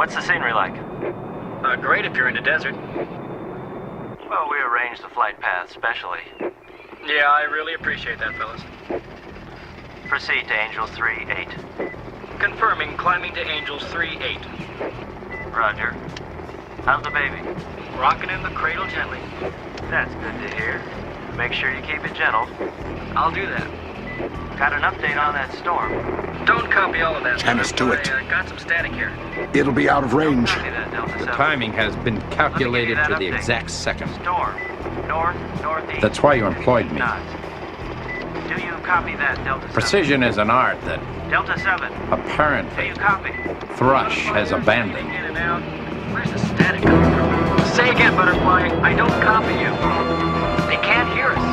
What's the scenery like? Great if you're in the desert. Well, we arranged the flight path specially. Yeah, I really appreciate that, fellas. Proceed to Angels 3-8. Confirming, climbing to Angels 3-8. Roger. How's the baby? Rocking in the cradle gently. That's good to hear. Make sure you keep it gentle. I'll do that. Got an update on that storm. Don't copy all of that. Tennis to it. I got some static here. It'll be out of range. Copy that, Delta 7. The timing has been calculated to the update. exact second. Storm. Northeast. That's why you employed me. Knots. Do you copy that, Delta 7? Precision is an art that, Delta 7. Do apparently, you copy? Thrush has abandoned. In and out. Where's the static coming from? Say again, Butterfly. I don't copy you. They can't hear us.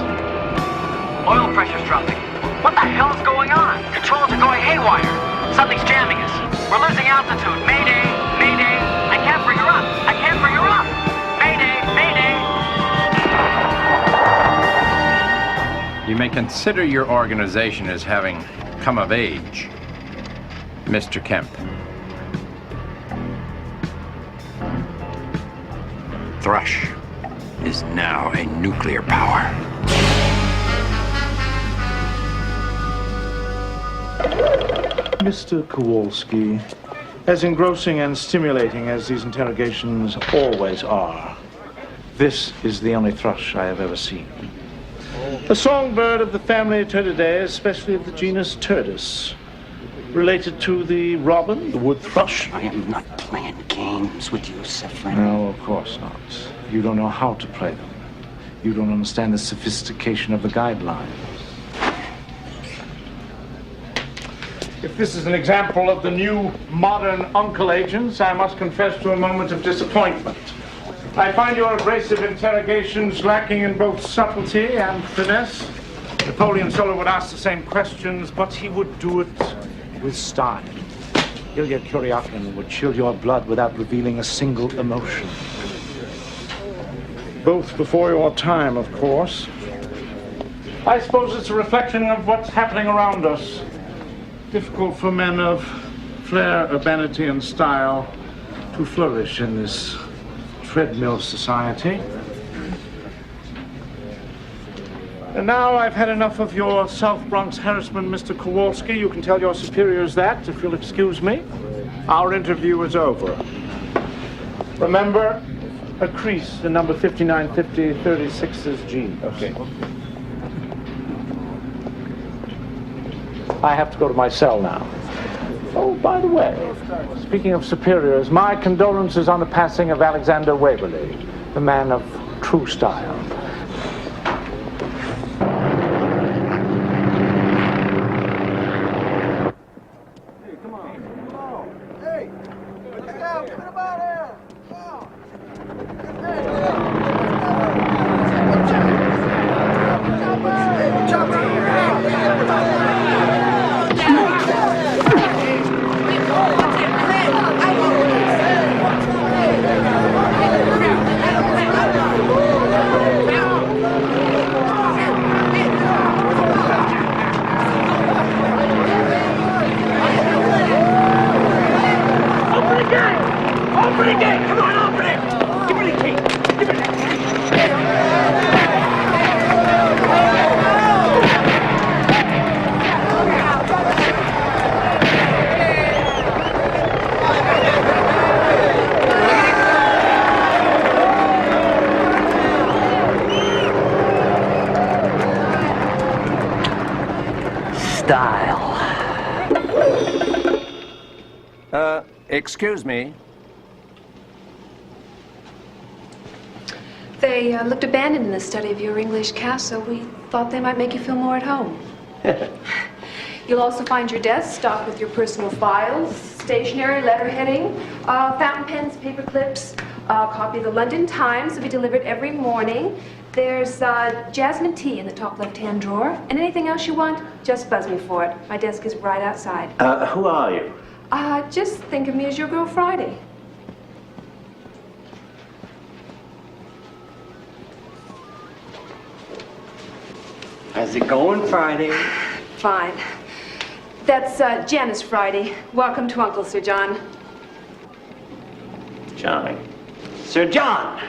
Oil pressure's dropping. What the hell is going on? Controls are going haywire. Something's jamming us. We're losing altitude. Mayday! Mayday! I can't bring her up. I can't bring her up. Mayday! Mayday! You may consider your organization as having come of age, Mr. Kemp. Thrush is now a nuclear power. Mr. Kowalski, as engrossing and stimulating as these interrogations always are, this is the only thrush I have ever seen. A songbird of the family Turdidae, especially of the genus Turdus, related to the robin, the wood thrush. I am not playing games with you, Sefrin. No, of course not. You don't know how to play them. You don't understand the sophistication of the guidelines. If this is an example of the new modern U.N.C.L.E. agents, I must confess to a moment of disappointment. I find your abrasive interrogations lacking in both subtlety and finesse. Napoleon Solo would ask the same questions, but he would do it with style. Illya Kuryakin would chill your blood without revealing a single emotion. Both before your time, of course. I suppose it's a reflection of what's happening around us. Difficult for men of flair, urbanity, and style to flourish in this treadmill society. And now I've had enough of your South Bronx harassment, Mr. Kowalski. You can tell your superiors that, if you'll excuse me. Our interview is over. Remember, a crease in number 5950 36's G. Okay. I have to go to my cell now. Oh, by the way, speaking of superiors, my condolences on the passing of Alexander Waverly, the man of true style. Hey, come on. Hey, put him out here. Open the gate! Come on, open it! Give me the key! Give me the key! Style. Excuse me. They looked abandoned in the study of your English cast, so we thought they might make you feel more at home. You'll also find your desk stocked with your personal files, stationery, letterheading, fountain pens, paper clips, a copy of the London Times will be delivered every morning. There's jasmine tea in the top left-hand drawer, and anything else you want, just buzz me for it. My desk is right outside. Who are you? Just think of me as your girl Friday. How's it going, Friday? Fine. That's Janice Friday. Welcome to Uncle Sir John. Charming. Sir John,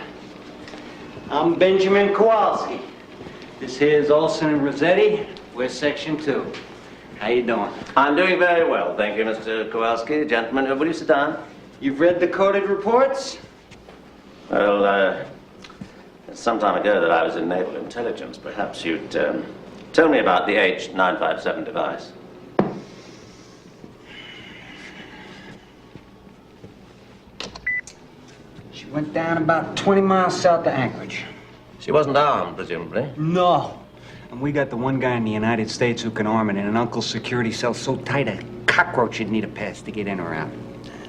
I'm Benjamin Kowalski. This here's Olson and Rossetti. We're Section 2. How you doing? I'm doing very well, thank you, Mr. Kowalski. Gentlemen, will you sit down? You've read the coded reports? Well, it's some time ago that I was in naval intelligence. Perhaps you'd tell me about the H957 device. She went down about 20 miles south of Anchorage. She wasn't armed, presumably? No. And we got the one guy in the United States who can arm it in an Uncle's security cell so tight a cockroach would need a pass to get in or out.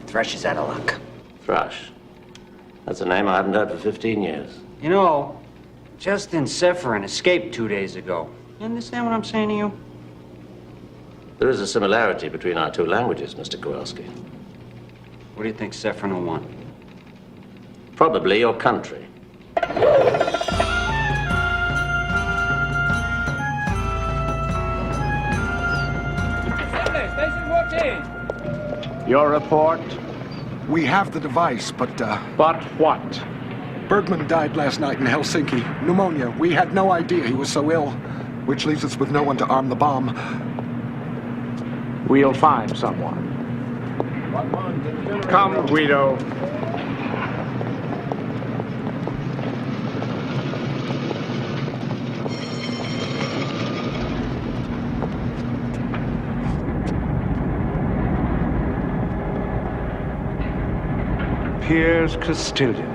Thrush is out of luck. Thrush. That's a name I haven't heard for 15 years. You know, Justin Seferin escaped 2 days ago. You understand what I'm saying to you? There is a similarity between our two languages, Mr. Kowalski. What do you think Seferin will want? Probably your country. Your report? We have the device, but, But what? Bergman died last night in Helsinki. Pneumonia. We had no idea he was so ill, which leaves us with no one to arm the bomb. We'll find someone. Come, Guido. Piers Castilian.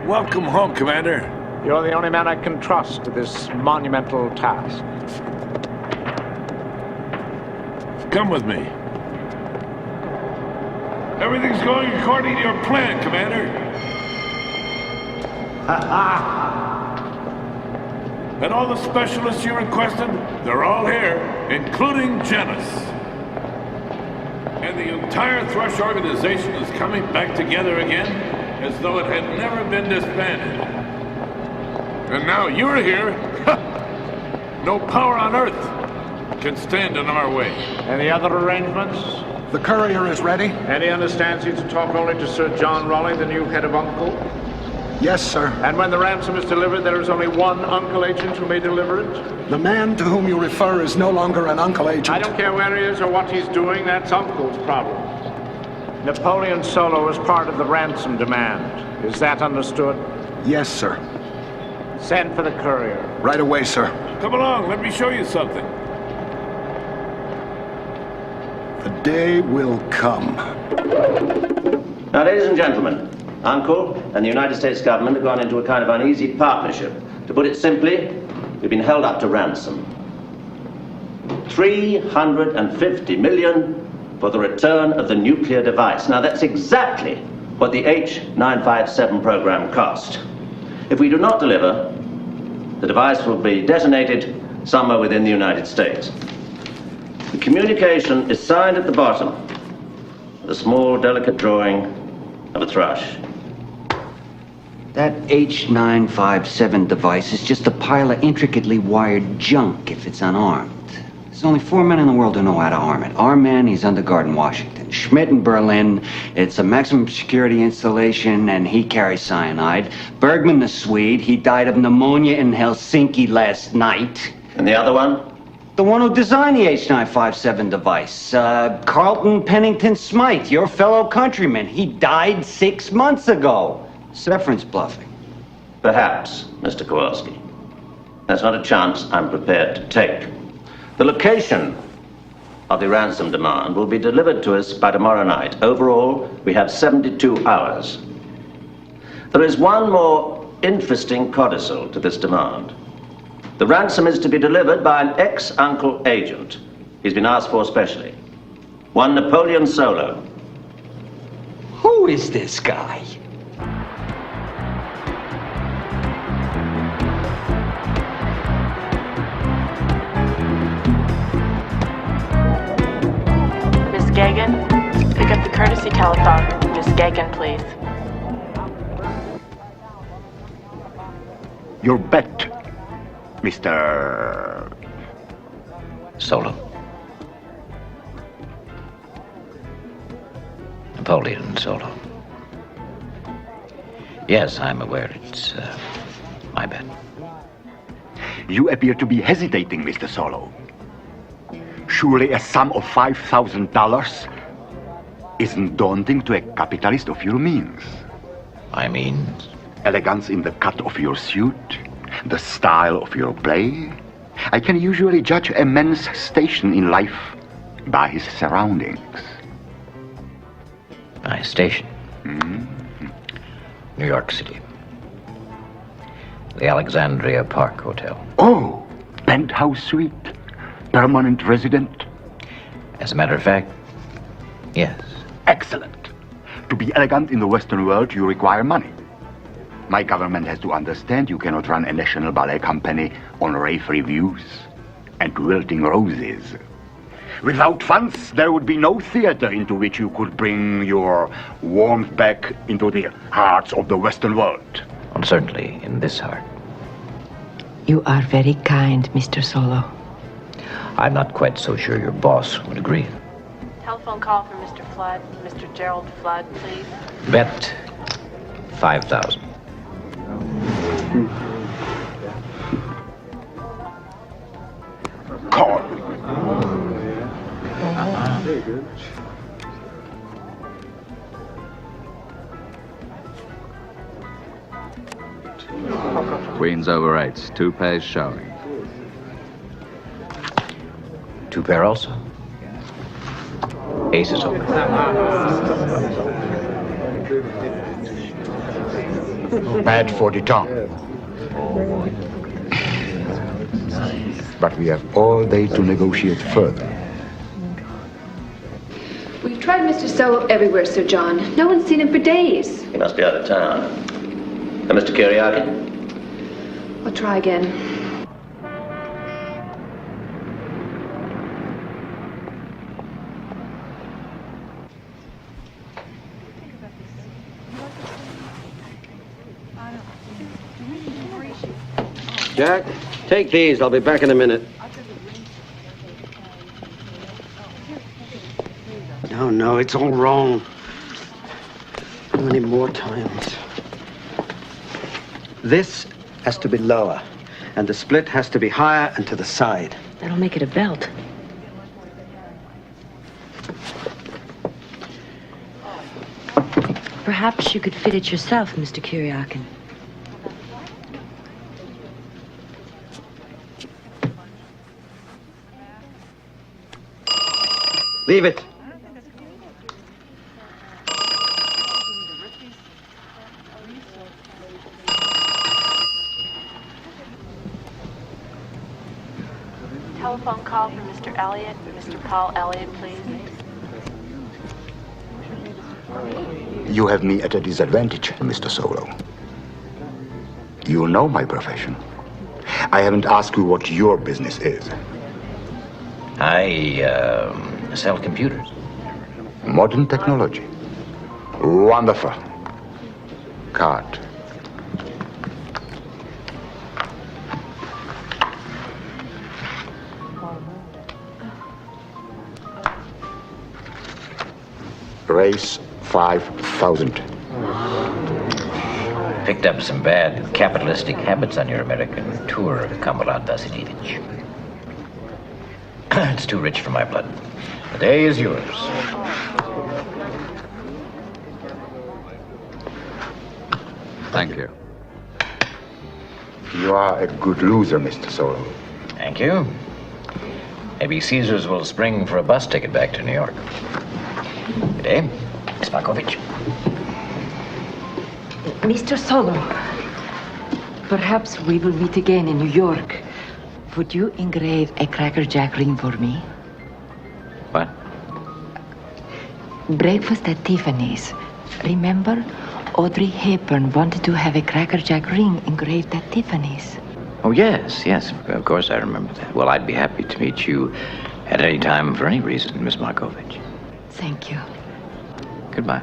Welcome home, Commander. You're the only man I can trust to this monumental task. Come with me. Everything's going according to your plan, Commander. And all the specialists you requested, they're all here, including Janice. And the entire Thrush organization is coming back together again as though it had never been disbanded. And now you're here. No power on Earth can stand in our way. Any other arrangements? The courier is ready? And he understands you to talk only to Sir John Raleigh, the new head of U.N.C.L.E? Yes, sir. And when the ransom is delivered, there is only one U.N.C.L.E. agent who may deliver it? The man to whom you refer is no longer an U.N.C.L.E. agent. I don't care where he is or what he's doing, that's U.N.C.L.'s problem. Napoleon Solo is part of the ransom demand. Is that understood? Yes, sir. Send for the courier. Right away, sir. Come along, let me show you something. The day will come. Now, ladies and gentlemen, U.N.C.L.E. and the United States government have gone into a kind of uneasy partnership. To put it simply, we've been held up to ransom. $350 million for the return of the nuclear device. Now, that's exactly what the H957 program cost. If we do not deliver, the device will be detonated somewhere within the United States. The communication is signed at the bottom with a small, delicate drawing of a thrush. That H957 device is just a pile of intricately wired junk if it's unarmed. There's only 4 men in the world who know how to arm it. Our man, he's under guard in Washington. Schmidt in Berlin, it's a maximum security installation, and he carries cyanide. Bergman, the Swede, he died of pneumonia in Helsinki last night. And the other one? The one who designed the H957 device, Carlton Pennington Smythe, your fellow countryman. He died 6 months ago. Seferin's bluffing. Perhaps, Mr. Kowalski. That's not a chance I'm prepared to take. The location of the ransom demand will be delivered to us by tomorrow night. Overall, we have 72 hours. There is one more interesting codicil to this demand. The ransom is to be delivered by an ex-U.N.C.L.E. agent. He's been asked for specially. One Napoleon Solo. Who is this guy? Miss Gagan, pick up the courtesy telephone. Miss Gagan, please. Your bet, Mr. Solo. Napoleon Solo. Yes, I'm aware. It's my bad. You appear to be hesitating, Mr. Solo. Surely a sum of $5,000 isn't daunting to a capitalist of your means. My means? Elegance in the cut of your suit, the style of your play. I can usually judge a man's station in life by his surroundings. My station? Mm-hmm. New York City. The Alexandria Park Hotel. Oh, penthouse suite? Permanent resident? As a matter of fact, yes. Excellent. To be elegant in the Western world, you require money. My government has to understand you cannot run a national ballet company on rave reviews and wilting roses. Without funds, there would be no theater into which you could bring your warmth back into the hearts of the Western world. And certainly in this heart. You are very kind, Mr. Solo. I'm not quite so sure your boss would agree. Telephone call from Mr. Flood. Mr. Gerald Flood, please. Bet 5,000. Call. Queen's over eights. 2 pairs showing. 2 pair also. Ace is open. Bad for the tongue. But we have all day to negotiate further. We've tried Mr. Solo everywhere, Sir John. No one's seen him for days. He must be out of town. Mr. Kuryakyn? I'll try again. Jack, take these. I'll be back in a minute. No, it's all wrong. How many more times? This has to be lower, and the split has to be higher and to the side. That'll make it a belt. Perhaps you could fit it yourself, Mr. Kuryakyn. Leave it. Telephone call from Mr. Elliott. Mr. Paul Elliott, please. You have me at a disadvantage, Mr. Solo. You know my profession. I haven't asked you what your business is. I sell computers. Modern technology. Wonderful. Card. Raise 5,000. Picked up some bad capitalistic habits on your American tour, Comrade Vasilevich. It's too rich for my blood. The day is yours. Thank you. You are a good loser, Mr. Solo. Thank you. Maybe Caesars will spring for a bus ticket back to New York. Good day, Miss Markovich. Mr. Solo, perhaps we will meet again in New York. Would you engrave a Cracker Jack ring for me? What? Breakfast at Tiffany's. Remember, Audrey Hepburn wanted to have a Cracker Jack ring engraved at Tiffany's. Oh, yes, of course I remember that. Well, I'd be happy to meet you at any time for any reason, Miss Markovich. Thank you. Goodbye.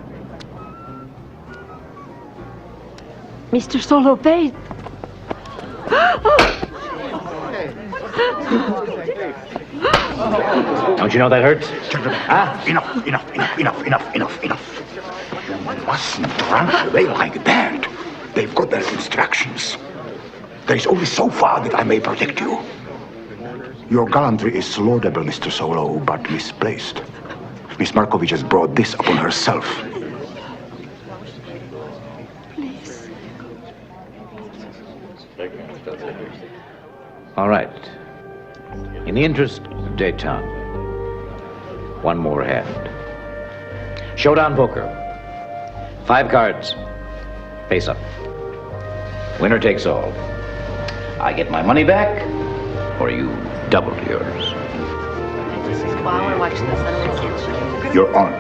Mr. Solo, wait. Don't you know that hurts? Enough. You mustn't run away like that. They've got their instructions. There is only so far that I may protect you. Your gallantry is laudable, Mr. Solo, but misplaced. Miss Markovich has brought this upon herself. Please. All right. In the interest of détente, one more hand. Showdown poker. 5 cards. Face up. Winner takes all. I get my money back, or you double yours. Well, I want to watch this. I don't want to see it. You're on.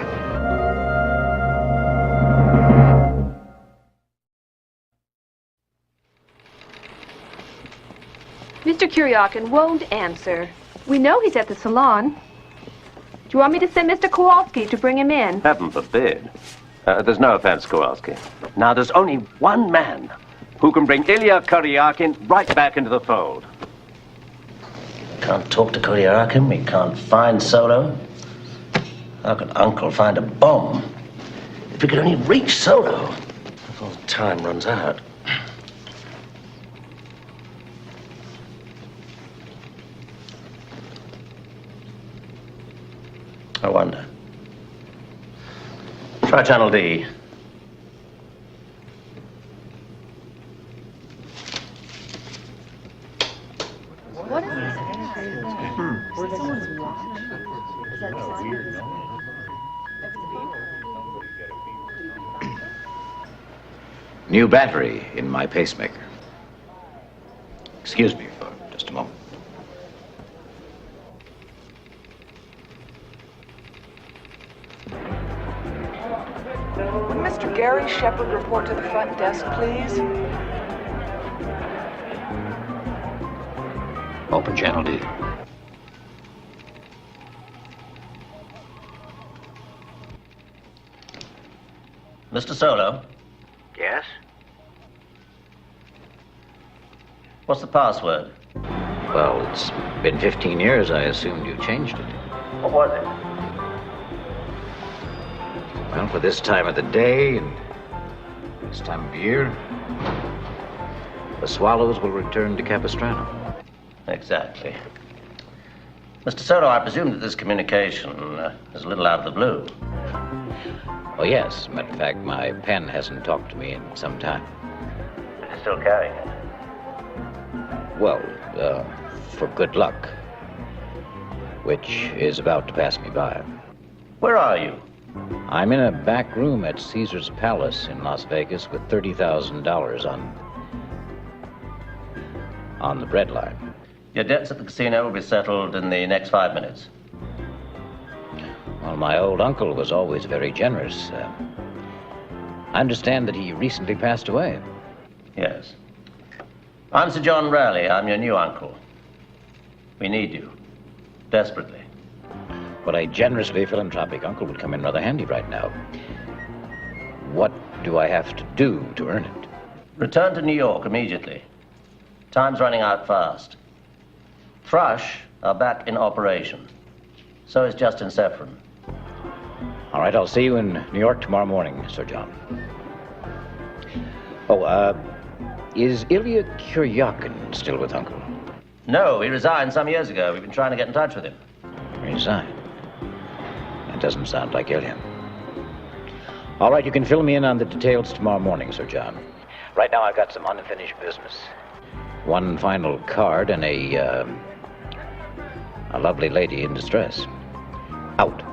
Mr. Kuryakyn won't answer. We know he's at the salon. Do you want me to send Mr. Kowalski to bring him in? Heaven forbid. There's no offense, Kowalski. Now, there's only one man who can bring Illya Kuryakin right back into the fold. Can't talk to Kuryakyn, we can't find Solo. How can Uncle find a bomb? If we could only reach Solo before the time runs out. I wonder. Try Channel D. What is this? New battery in my pacemaker. Excuse me for just a moment. Would Mr. Gary Shepard report to the front desk, please? Open Channel D. Mr. Solo? Yes? What's the password? Well, it's been 15 years. I assumed you changed it. What was it? Well, for this time of the day and this time of year, the swallows will return to Capistrano. Exactly. Mr. Solo, I presume that this communication is a little out of the blue. Oh, yes. Matter of fact, my pen hasn't talked to me in some time. But you're still carrying it? Well, for good luck, which is about to pass me by. Where are you? I'm in a back room at Caesar's Palace in Las Vegas with $30,000 on the bread line. Your debts at the casino will be settled in the next 5 minutes. Well, my old uncle was always very generous. I understand that he recently passed away. Yes. I'm Sir John Raleigh. I'm your new uncle. We need you. Desperately. But a generously philanthropic uncle would come in rather handy right now. What do I have to do to earn it? Return to New York immediately. Time's running out fast. Thrush are back in operation. So is Justin Sefrin. All right, I'll see you in New York tomorrow morning, Sir John. Oh, is Illya Kuryakin still with Uncle? No, he resigned some years ago. We've been trying to get in touch with him. Resigned? That doesn't sound like Illya. All right, you can fill me in on the details tomorrow morning, Sir John. Right now, I've got some unfinished business. One final card and a lovely lady in distress. Out.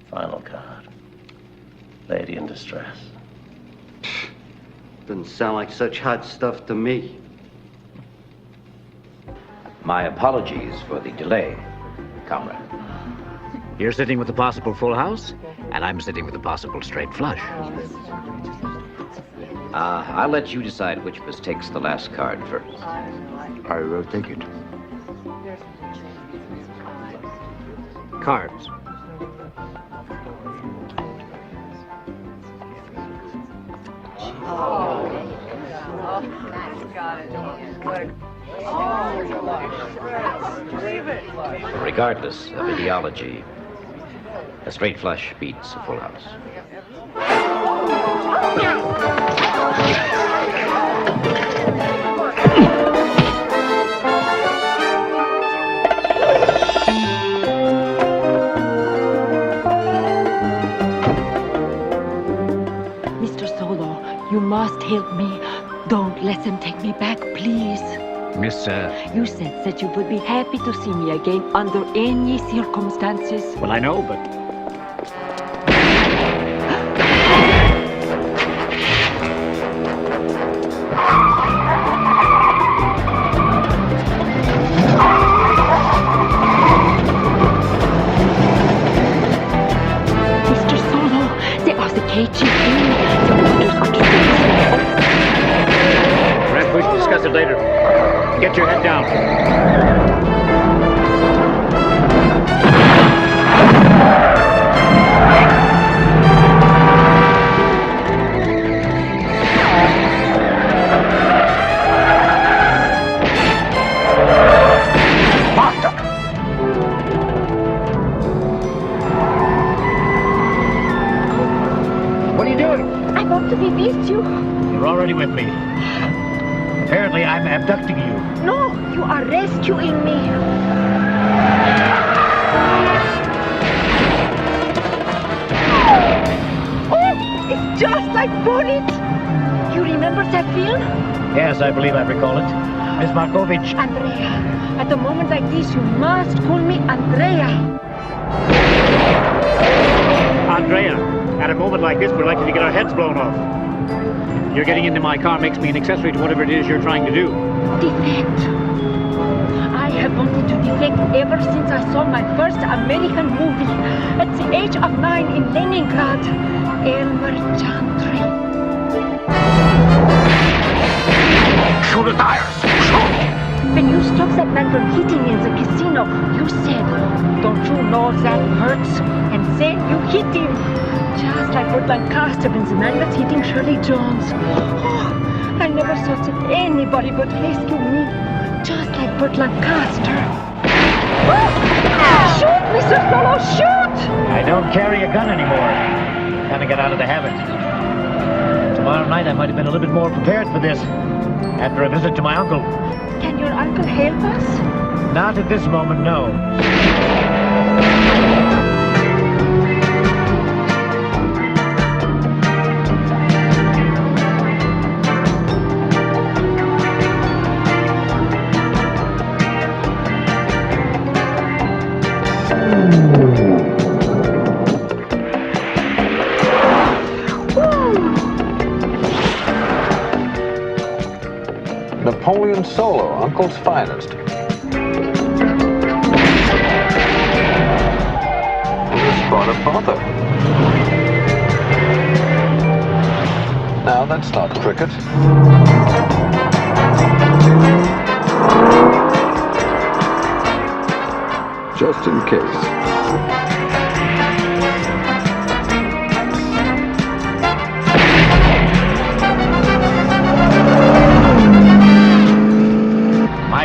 Final card. Lady in distress. Doesn't sound like such hot stuff to me. My apologies for the delay, comrade. You're sitting with a possible full house, and I'm sitting with a possible straight flush. I'll let you decide which of us takes the last card first. I will take it. Cards. Regardless of ideology, a straight flush beats a full house. Mr. Solo, you must help me. Don't let them take me back, please. Miss, You said that you would be happy to see me again under any circumstances. well, I know, but Mr. Solo, they are the KGB. The orders are to stay. perhaps we should discuss it later. Get your head down. What are you doing? I want to be with you. You're already with me. Apparently, I'm abducting you. No, you are rescuing me. Oh, it's just like Bullet. You remember that film? Yes, I believe I recall it. Miss Markovich. Andrea, at a moment like this, you must call me Andrea. Andrea, at a moment like this, we're likely to get our heads blown off. You're getting into my car makes me an accessory to whatever it is you're trying to do. Defect. I have wanted to defect ever since I saw my first American movie at the age of 9 in Leningrad. Elmer Chantry. Shoot the tires! Shoot! When you stopped that man from hitting me in the casino, you said, "Don't you know that hurts?" And then you hit him. Just like Burt Lancaster when the man was hitting Shirley Jones. Oh, I never thought that anybody would rescue me. Just like Burt Lancaster. Oh, shoot, Mr. Solo, shoot! I don't carry a gun anymore. Kind of got out of the habit. Tomorrow night I might have been a little bit more prepared for this. After a visit to my uncle. Can your uncle help us? Not at this moment, no. Napoleon Solo, Uncle's finest. Spot a bother. Now that's not cricket. Just in case.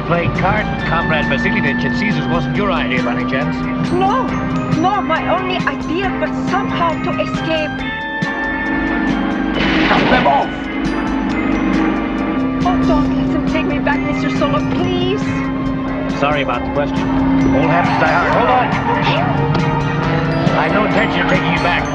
Playing cards with Comrade Vasilevich at Caesar's wasn't your idea by any chance? No, my only idea was somehow to escape. Cut them off! Oh, don't let them take me back, Mr. Solo, please. Sorry about the question. Old habits die hard. Hold on! I have no intention of taking you back.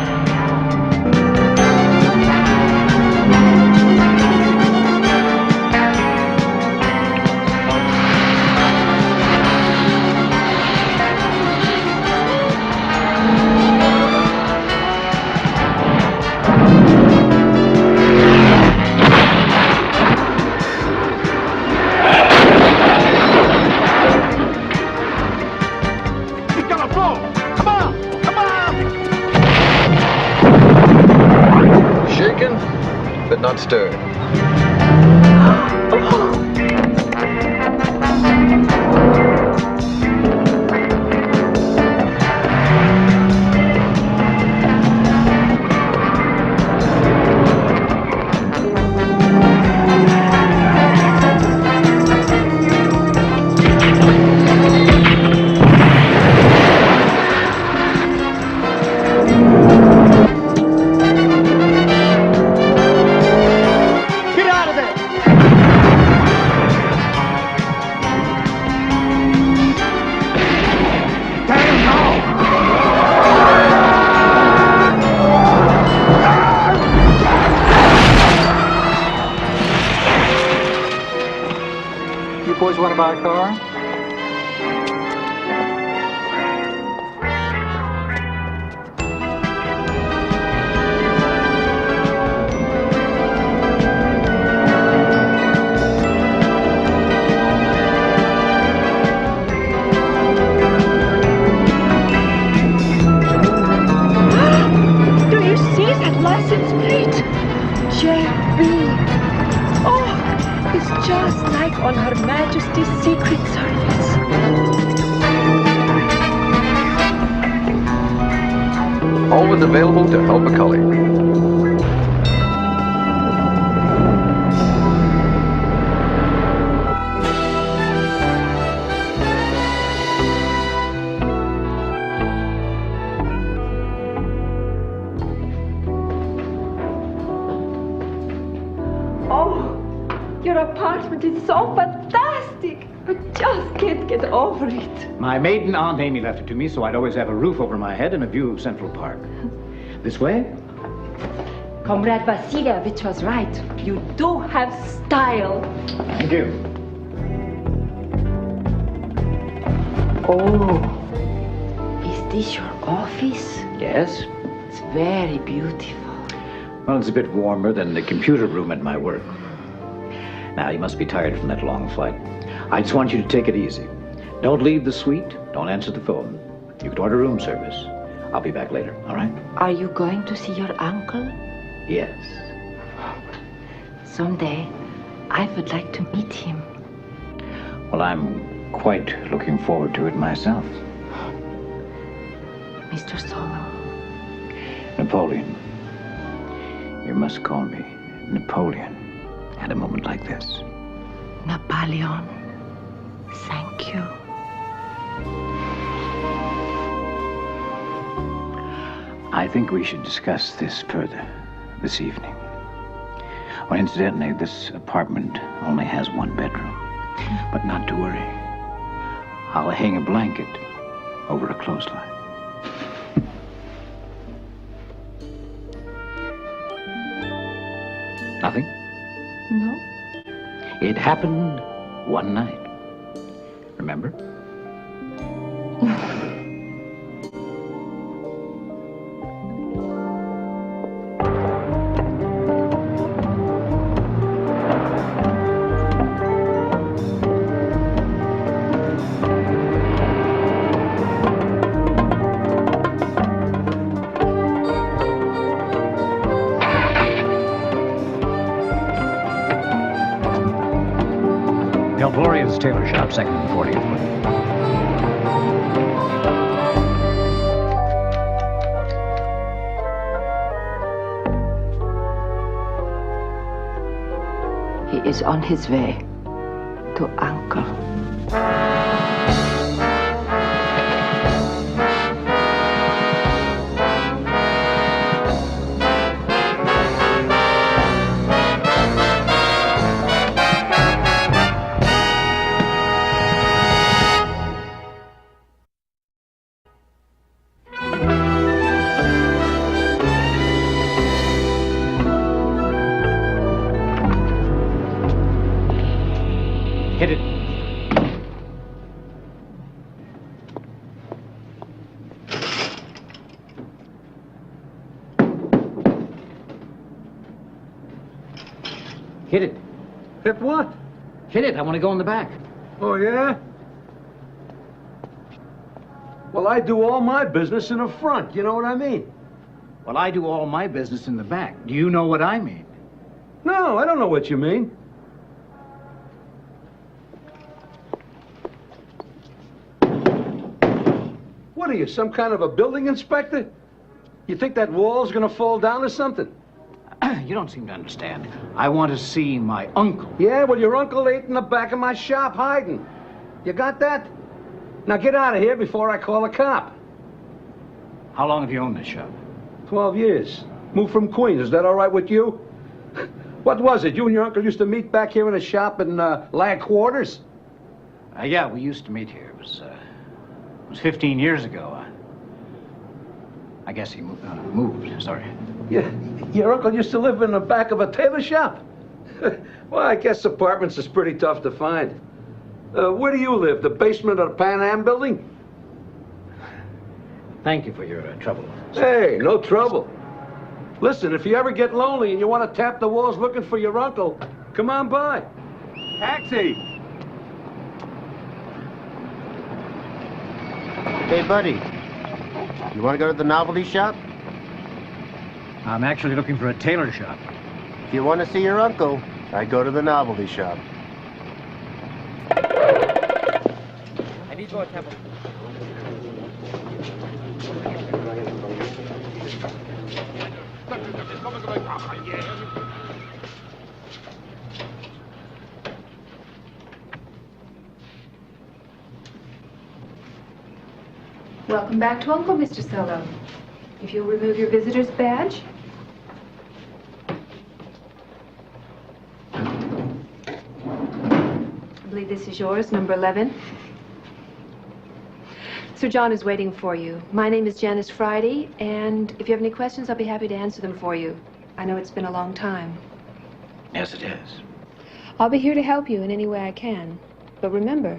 You boys want to buy a car? Do you see that license plate? Jerry. Oh, it's just like on Her Majesty's Secret Service. Always available to help a colleague. Your apartment is so fantastic. I just can't get over it. My maiden Aunt Amy left it to me so I'd always have a roof over my head and a view of Central Park. This way? Comrade Vasilievich was right. You do have style. Thank you. Oh, is this your office? Yes? It's very beautiful. Well, it's a bit warmer than the computer room at my work. Now, you must be tired from that long flight. I just want you to take it easy. Don't leave the suite. Don't answer the phone. You can order room service. I'll be back later, all right? Are you going to see your uncle? Yes. Someday, I would like to meet him. Well, I'm quite looking forward to it myself. Mr. Solo. Napoleon. You must call me Napoleon at a moment like this. Napoleon, thank you. I think we should discuss this further this evening. Well, incidentally, this apartment only has one bedroom. But not to worry. I'll hang a blanket over a clothesline. Nothing? No. It happened one night. Remember? Gloria's tailor shop, 2nd and 40th. He is on his way to Uncle. Hit it. Hit it. Hit what? Hit it. I want to go in the back. Oh, yeah? Well, I do all my business in the front. You know what I mean? Well, I do all my business in the back. Do you know what I mean? No, I don't know what you mean. What are you, some kind of a building inspector? You think that wall's gonna fall down or something? You don't seem to understand. I want to see my uncle. Yeah, well, your uncle ate in the back of my shop hiding. You got that? Now get out of here before I call a cop. How long have you owned this shop? 12 years. Moved from Queens. Is that all right with you? What was it? You and your uncle used to meet back here in the shop in Lag Quarters? Yeah, we used to meet here. It was 15 years ago. I guess he moved, sorry. Yeah, your uncle used to live in the back of a tailor shop? Well, I guess apartments is pretty tough to find. Where do you live? The basement of the Pan Am building? Thank you for your trouble. Hey, no trouble. Listen, if you ever get lonely and you want to tap the walls looking for your uncle, come on by. Taxi! Hey, buddy. You want to go to the novelty shop? I'm actually looking for a tailor shop. If you want to see your uncle, I go to the novelty shop. I need more temple. Welcome back to Uncle, Mr. Solo. If you'll remove your visitor's badge. I believe this is yours, number 11. Sir John is waiting for you. My name is Janice Friday, and if you have any questions, I'll be happy to answer them for you. I know it's been a long time. Yes, it is. I'll be here to help you in any way I can. But remember,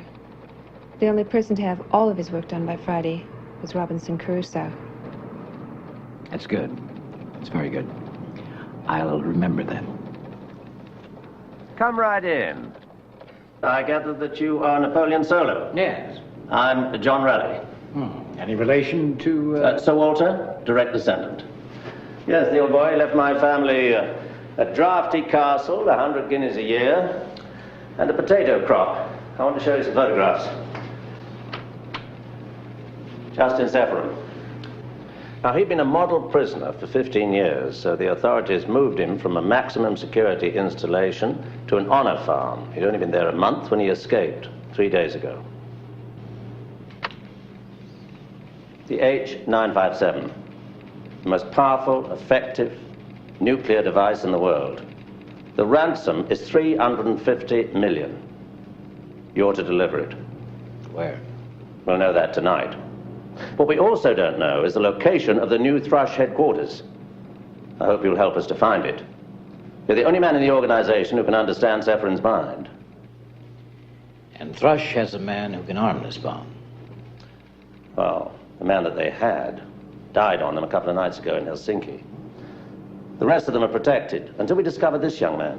the only person to have all of his work done by Friday was Robinson Crusoe. That's good. It's very good. I'll remember that. Come right in. I gather that you are Napoleon Solo. Yes. I'm John Raleigh. Any relation to... Sir Walter, direct descendant. Yes, the old boy left my family a drafty castle, 100 guineas a year, and a potato crop. I want to show you some photographs. Justin Zephyrin. Now, he'd been a model prisoner for 15 years, so the authorities moved him from a maximum security installation to an honor farm. He'd only been there a month when he escaped 3 days ago. The H.957, the most powerful, effective nuclear device in the world. The ransom is 350 million. You're to deliver it. Where? We'll know that tonight. What we also don't know is the location of the new Thrush headquarters. I hope you'll help us to find it. You're the only man in the organization who can understand Zephyrин's mind. And Thrush has a man who can arm this bomb. Well, the man that they had died on them a couple of nights ago in Helsinki. The rest of them are protected until we discover this young man.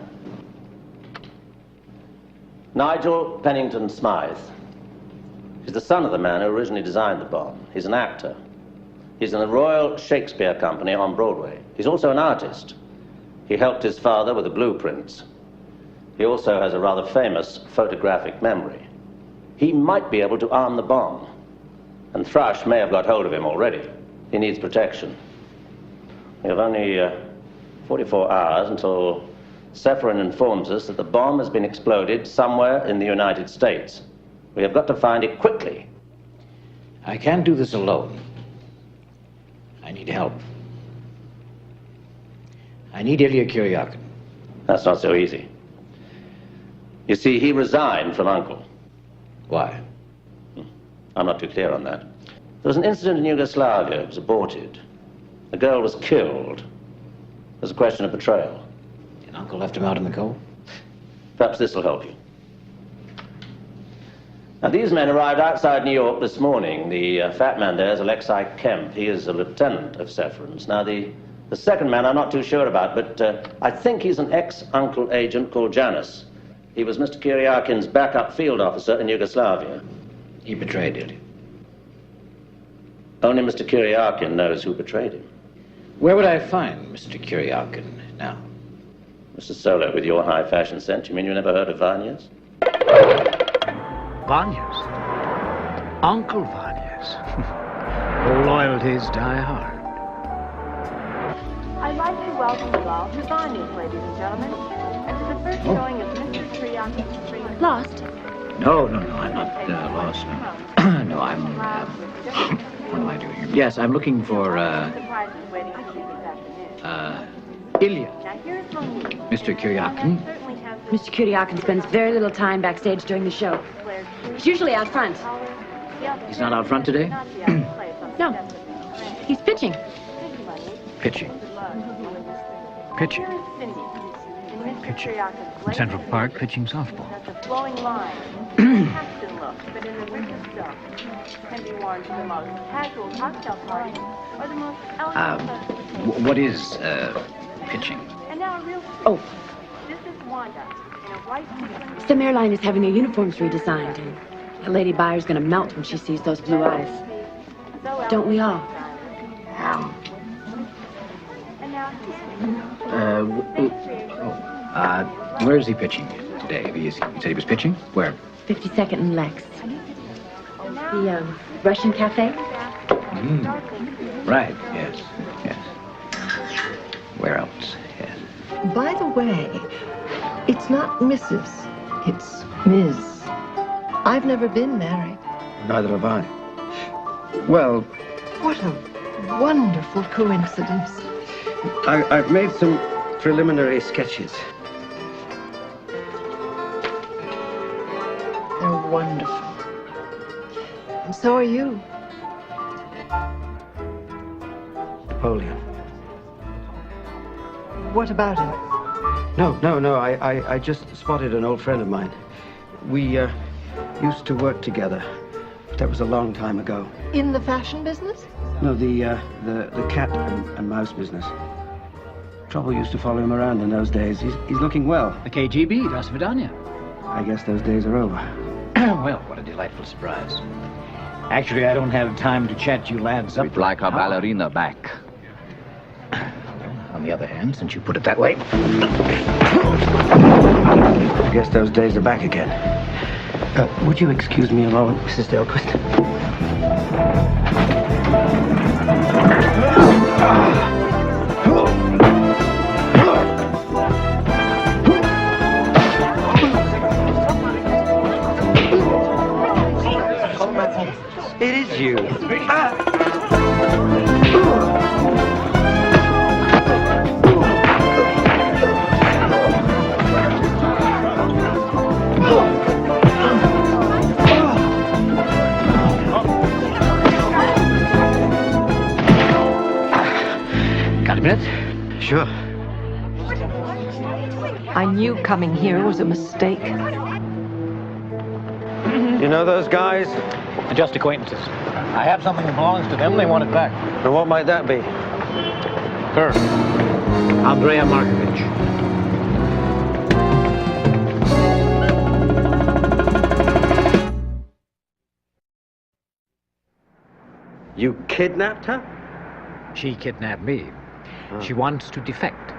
Nigel Pennington Smythe. He's the son of the man who originally designed the bomb. He's an actor. He's in the Royal Shakespeare Company on Broadway. He's also an artist. He helped his father with the blueprints. He also has a rather famous photographic memory. He might be able to arm the bomb. And Thrush may have got hold of him already. He needs protection. We have only 44 hours until Zephyrin informs us that the bomb has been exploded somewhere in the United States. We have got to find it quickly. I can't do this alone. I need help. I need Illya Kuryakin. That's not so easy. You see, he resigned from Uncle. Why? I'm not too clear on that. There was an incident in Yugoslavia. It was aborted. The girl was killed. There's a question of betrayal. And Uncle left him out in the cold? Perhaps this will help you. Now, these men arrived outside New York this morning. The fat man there is Alexei Kemp. He is a lieutenant of Zephyrin's. Now, the second man I'm not too sure about, but I think he's an ex-Uncle agent called Janus. He was Mr. Kuryakin's backup field officer in Yugoslavia. He betrayed it. Only Mr. Kuryakin knows who betrayed him. Where would I find Mr. Kuryakin now? Mr. Solo, with your high fashion sense, you mean you never heard of Vanyas? Vanyas? Uncle Vanyas. All loyalties die hard. I'd like to welcome you all to Vanyas, ladies and gentlemen, and to the first showing of Mr. Kuryakyn. Lost? No, I'm not lost. No, I'm... what am I doing here? Yes, I'm looking for, Illya. Mr. Kuryakin. Mr. Kuryakin spends very little time backstage during the show. He's usually out front. He's not out front today? No. He's pitching. Pitching. Pitching. In Central Park, pitching softball. That's a flowing line. Captain look, but in the richest stuff. Can be worn to the most casual cocktail party or the most elegant What is pitching? And now a real treat. Oh. This is Wanda in a white sequin. Some airline is having their uniforms redesigned, and the lady buyer's gonna melt when she sees those blue eyes. Don't we all? And now Where is he pitching today? He said he was pitching? Where? 52nd and Lex. The Russian cafe? Right, yes. Where else? Yes. By the way, it's not Mrs., it's Ms. I've never been married. Neither have I. Well, What a wonderful coincidence. I've made some preliminary sketches. They're wonderful. And so are you. Napoleon. What about him? No. I just spotted an old friend of mine. We used to work together. But that was a long time ago. In the fashion business? No, the cat and mouse business. Trouble used to follow him around in those days. He's looking well. The KGB, Das Vidania. I guess those days are over. Well, what a delightful surprise. Actually, I don't have time to chat you lads up. We'd like our ballerina back. On the other hand, since you put it that way... I guess those days are back again. Would you excuse me a moment, Mrs. Delquist? It is you. Got a minute? Sure. I knew coming here was a mistake. You know those guys? Just acquaintances. I have something that belongs to them. They want it back. And what might that be? Her. Andrea Markovich. You kidnapped her? She kidnapped me. She wants to defect.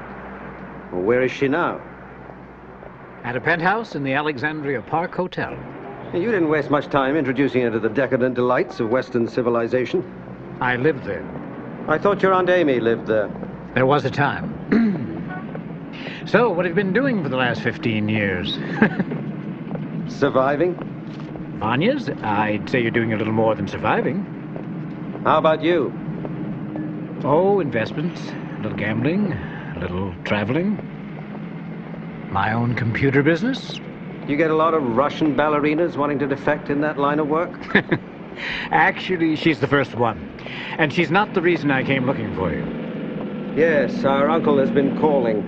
Well, where is she now? At a penthouse in the Alexandria Park Hotel. You didn't waste much time introducing her to the decadent delights of Western civilization. I lived there. I thought your Aunt Amy lived there. There was a time. So, what have you been doing for the last 15 years? Surviving? Vanya's? I'd say you're doing a little more than surviving. How about you? Oh, investments, a little gambling, a little traveling. My own computer business. You get a lot of Russian ballerinas wanting to defect in that line of work? Actually, she's the first one. And she's not the reason I came looking for you. Yes, our uncle has been calling.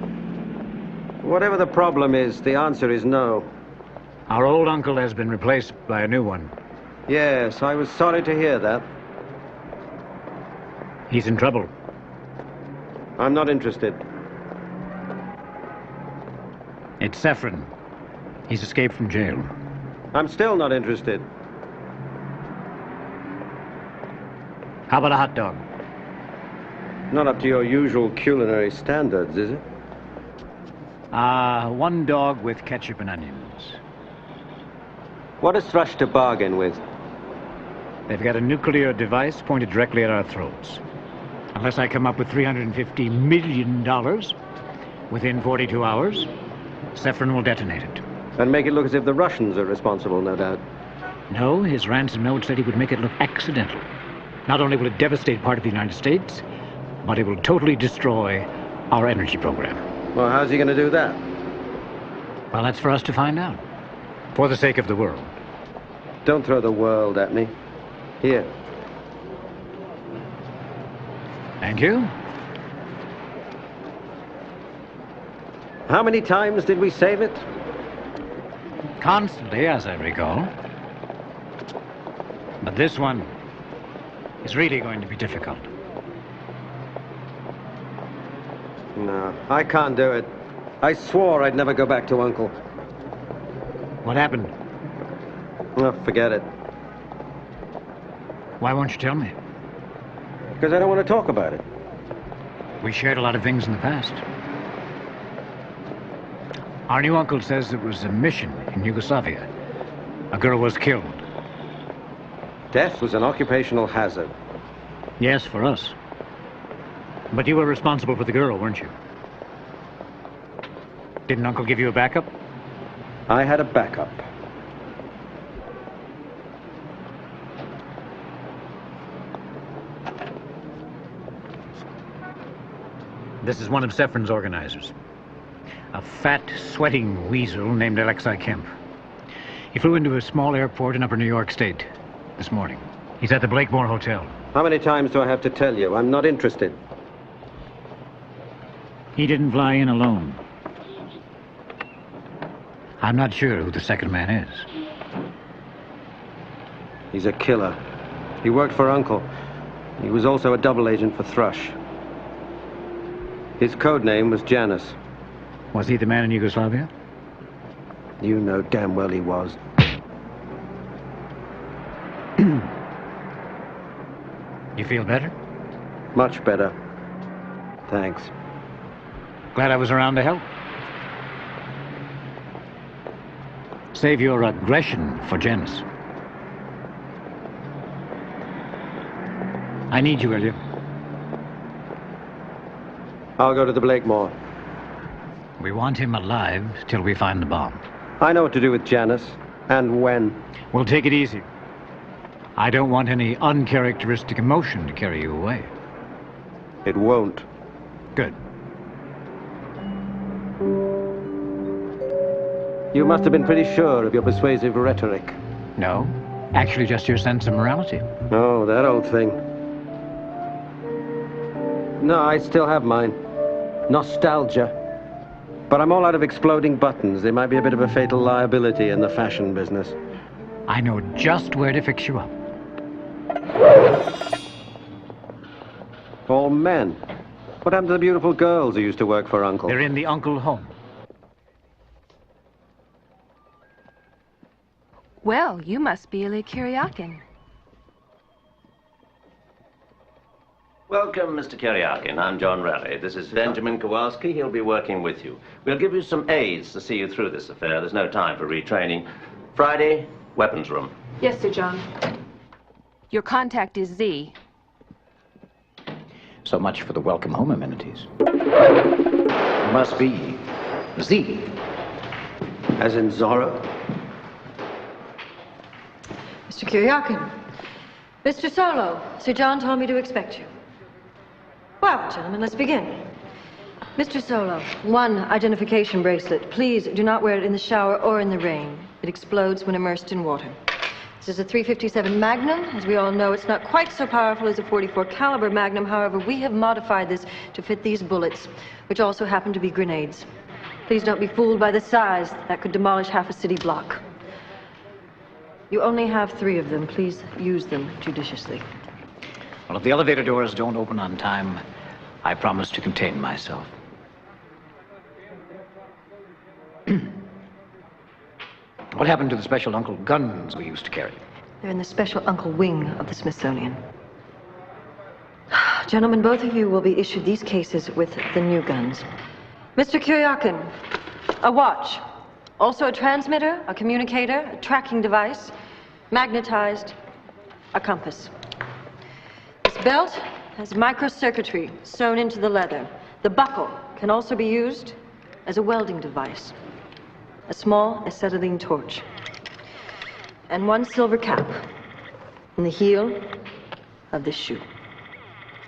Whatever the problem is, the answer is no. Our old uncle has been replaced by a new one. Yes, I was sorry to hear that. He's in trouble. I'm not interested. It's Saffron. He's escaped from jail. I'm still not interested. How about a hot dog? Not up to your usual culinary standards, is it? One dog with ketchup and onions. What is Thrush to bargain with? They've got a nuclear device pointed directly at our throats. Unless I come up with $350 million within 42 hours, Saffron will detonate it. And make it look as if the Russians are responsible, no doubt. No, his ransom note said he would make it look accidental. Not only will it devastate part of the United States, but it will totally destroy our energy program. Well, how's he going to do that? Well, that's for us to find out. For the sake of the world. Don't throw the world at me. Here. Thank you. How many times did we save it? Constantly, as I recall. But this one is really going to be difficult. No, I can't do it. I swore I'd never go back to Uncle. What happened? Oh, forget it. Why won't you tell me? Because I don't want to talk about it. We shared a lot of things in the past. Our new uncle says it was a mission in Yugoslavia. A girl was killed. Death was an occupational hazard. Yes, for us. But you were responsible for the girl, weren't you? Didn't Uncle give you a backup? I had a backup. This is one of Sefrin's organizers. A fat, sweating weasel named Alexei Kemp. He flew into a small airport in Upper New York State this morning. He's at the Blakemore Hotel. How many times do I have to tell you? I'm not interested. He didn't fly in alone. I'm not sure who the second man is. He's a killer. He worked for Uncle. He was also a double agent for Thrush. His code name was Janus. Was he the man in Yugoslavia? You know damn well he was. You feel better? Much better. Thanks. Glad I was around to help. Save your aggression for Janus. I need you, Illya. I'll go to the Blakemore. We want him alive till we find the bomb. I know what to do with Janus, and when. We'll take it easy. I don't want any uncharacteristic emotion to carry you away. It won't. Good. You must have been pretty sure of your persuasive rhetoric. No, actually just your sense of morality. Oh, that old thing. No, I still have mine. Nostalgia. But I'm all out of exploding buttons. They might be a bit of a fatal liability in the fashion business. I know just where to fix you up. All men. What happened to the beautiful girls who used to work for Uncle? They're in the Uncle home. Well, you must be Illya Kuryakin. Welcome, Mr. Kuryakyn. I'm John Raleigh. This is Benjamin Kowalski. He'll be working with you. We'll give you some aids to see you through this affair. There's no time for retraining. Friday, weapons room. Yes, Sir John. Your contact is Z. So much for the welcome home amenities. Must be Z. As in Zorro? Mr. Kuryakin. Mr. Solo, Sir John told me to expect you. Well, gentlemen, let's begin. Mr. Solo, one identification bracelet. Please do not wear it in the shower or in the rain. It explodes when immersed in water. This is a .357 Magnum. As we all know, it's not quite so powerful as a .44 caliber Magnum. However, we have modified this to fit these bullets, which also happen to be grenades. Please don't be fooled by the size. That could demolish half a city block. You only have 3 of them. Please use them judiciously. Well, if the elevator doors don't open on time, I promise to contain myself. What happened to the special Uncle guns we used to carry? They're in the special Uncle wing of the Smithsonian. Gentlemen, both of you will be issued these cases with the new guns. Mr. Kuryakin, a watch. Also a transmitter, a communicator, a tracking device, magnetized, a compass. This belt has microcircuitry sewn into the leather. The buckle can also be used as a welding device. A small acetylene torch. And 1 silver cap in the heel of this shoe.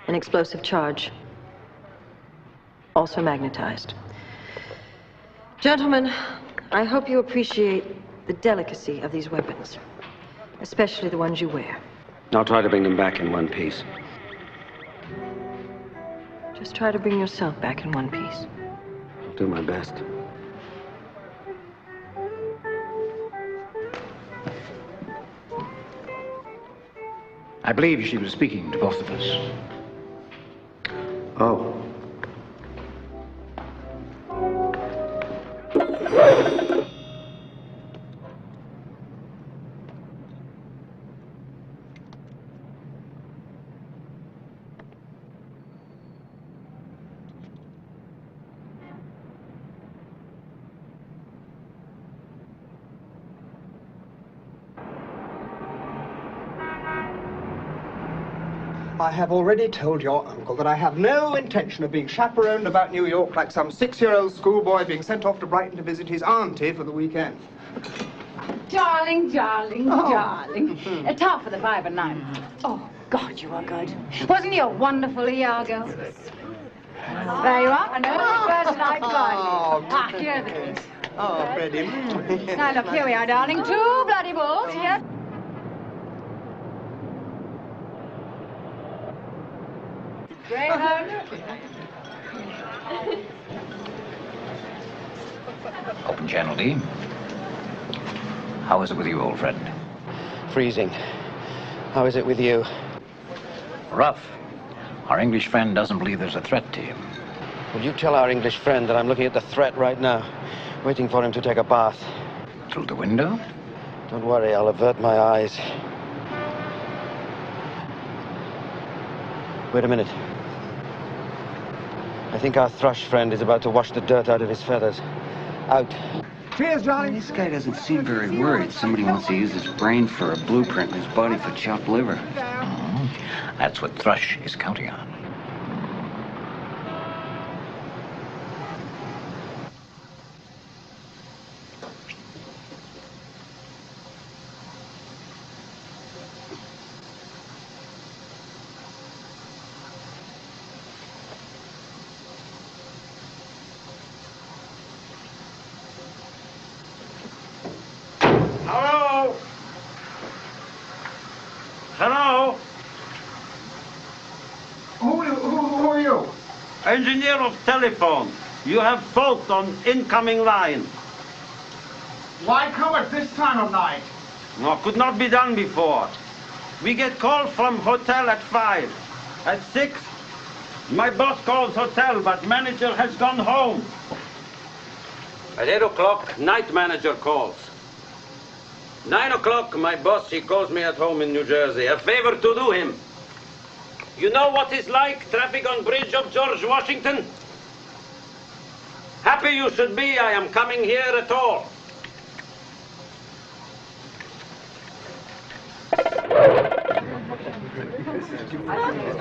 An explosive charge, also magnetized. Gentlemen, I hope you appreciate the delicacy of these weapons, especially the ones you wear. I'll try to bring them back in one piece. Just try to bring yourself back in one piece. I'll do my best. I believe she was speaking to both of us. Oh. I have already told your uncle that I have no intention of being chaperoned about New York like some 6-year-old schoolboy being sent off to Brighton to visit his auntie for the weekend. Darling, darling, darling. Top for the 5 and 9. Oh, God, you are good. Wasn't he a wonderful Iago? There you are. An early first night party. Ah, here are the drinks. Oh, Freddie. Now, look, here we are, darling. 2 bloody bulls, here. Greyhound. Open Channel D. How is it with you, old friend? Freezing. How is it with you? Rough. Our English friend doesn't believe there's a threat to him. Will you tell our English friend that I'm looking at the threat right now, waiting for him to take a bath? Through the window? Don't worry, I'll avert my eyes. Wait a minute. I think our Thrush friend is about to wash the dirt out of his feathers. Out. Cheers, darling. This guy doesn't seem very worried. Somebody wants to use his brain for a blueprint and his body for chopped liver. That's what Thrush is counting on. Hello? Hello? Who are you? Engineer of telephone. You have fault on incoming line. Why come at this time of night? No, could not be done before. We get call from hotel at 5. At 6, my boss calls hotel, but manager has gone home. At 8 o'clock, night manager calls. 9 o'clock, my boss, he calls me at home in New Jersey. A favor to do him. You know what it's like, traffic on bridge of George Washington? Happy you should be, I am coming here at all.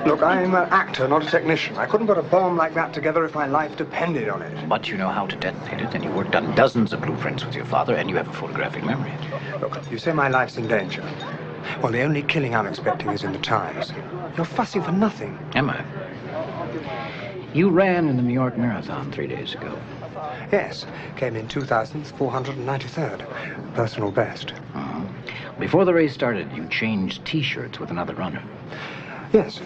Look, I'm an actor, not a technician. I couldn't put a bomb like that together if my life depended on it. But you know how to detonate it, and you worked on dozens of blueprints with your father, and you have a photographic memory. Look, you say my life's in danger. Well, the only killing I'm expecting is in the Times. You're fussing for nothing. Am I? You ran in the New York Marathon 3 days ago. Yes, came in 2,493rd. Personal best. Before the race started, you changed T-shirts with another runner. Yes,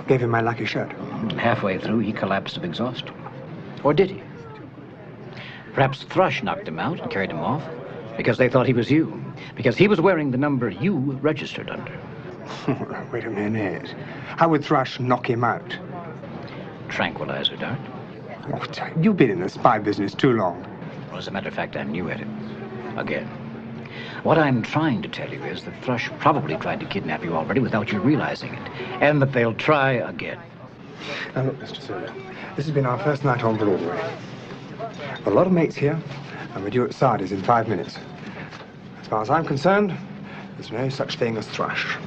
gave him my lucky shirt. Halfway through, he collapsed of exhaustion. Or did he? Perhaps Thrush knocked him out and carried him off because they thought he was you. Because he was wearing the number you registered under. Wait a minute. How would Thrush knock him out? Tranquilizer dart. Oh, you've been in the spy business too long. Well, as a matter of fact, I'm new at it. Again. What I'm trying to tell you is that Thrush probably tried to kidnap you already without you realizing it. And that they'll try again. Now look, Mr. Solo, this has been our first night on Broadway. Got a lot of mates here, and we're due at Sardi's in 5 minutes. As far as I'm concerned, there's no such thing as Thrush.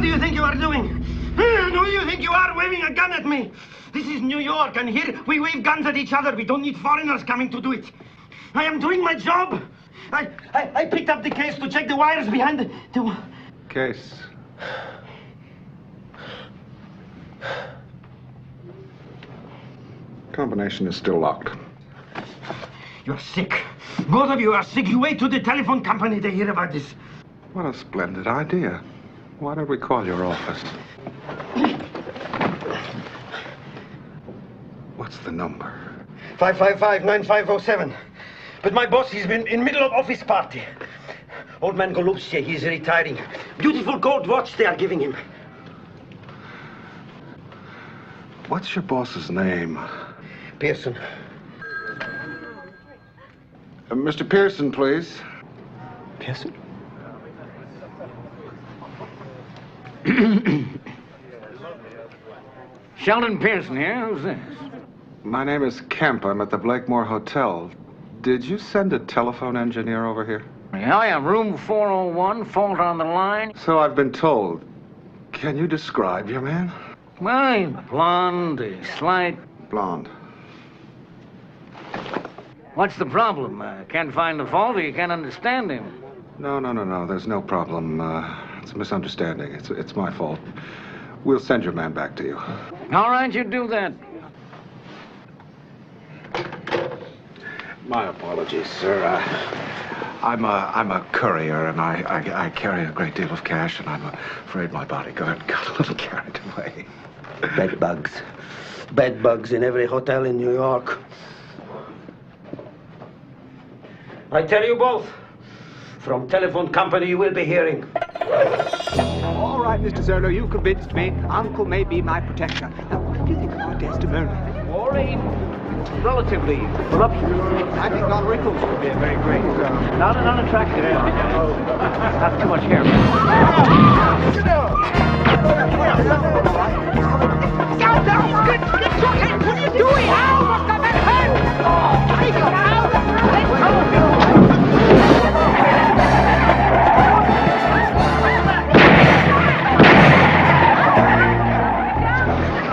What do you think you are doing? Who do you think you are waving a gun at me? This is New York, and here we wave guns at each other. We don't need foreigners coming to do it. I am doing my job. I picked up the case to check the wires behind the... Case. Combination is still locked. You're sick. Both of you are sick. You wait to the telephone company to hear about this. What a splendid idea. Why don't we call your office? What's the number? 555-9507. But my boss, he's been in middle of office party. Old man Golubsky, he's retiring. Beautiful gold watch they are giving him. What's your boss's name? Pearson. Mr. Pearson, please. Pearson? Sheldon Pearson here. Who's this? My name is Kemp. I'm at the Blakemore Hotel. Did you send a telephone engineer over here? Yeah, room 401, fault on the line. So I've been told. Can you describe your man? Well, he's blonde, he's slight. Blonde. What's the problem? Can't find the fault or you can't understand him? No. There's no problem. It's a misunderstanding. It's my fault. We'll send your man back to you. All right, you do that. My apologies, sir. I'm a courier, and I carry a great deal of cash, and I'm afraid my bodyguard got a little carried away. Bed bugs. Bed bugs in every hotel in New York. I tell you both, from telephone company you will be hearing. All right, Mr. Solo, you convinced me. Uncle may be my protector. Now, what do you think of our testimony? Or a relatively voluptuous. I think Don Rickles would be a very great... Not an unattractive one. Not too much hair. Down! Get your head! What are you doing? Ow! What's got that head? Oh, take it out!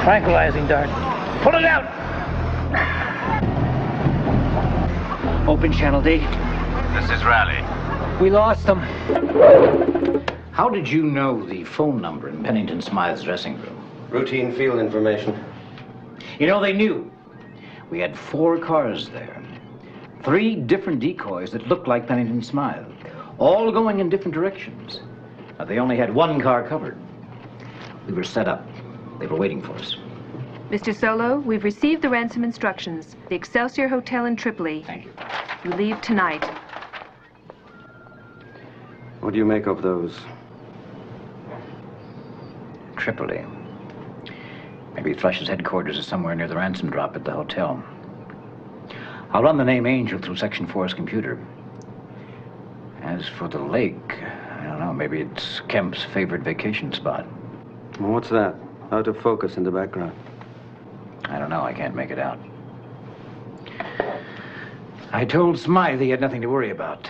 Tranquilizing dart. Pull it out! Open Channel D. This is Raleigh. We lost them. How did you know the phone number in Pennington Smythe's dressing room? Routine field information. You know, they knew. We had 4 cars there. 3 different decoys that looked like Pennington Smythe. All going in different directions. But they only had 1 car covered. We were set up. They were waiting for us. Mr. Solo, we've received the ransom instructions. The Excelsior Hotel in Tripoli. Thank you. You leave tonight. What do you make of those? Tripoli. Maybe Thrush's headquarters is somewhere near the ransom drop at the hotel. I'll run the name Angel through Section 4's computer. As for the lake, I don't know, maybe it's Kemp's favorite vacation spot. Well, what's that? Out of focus in the background. I don't know, I can't make it out. I told Smythe he had nothing to worry about.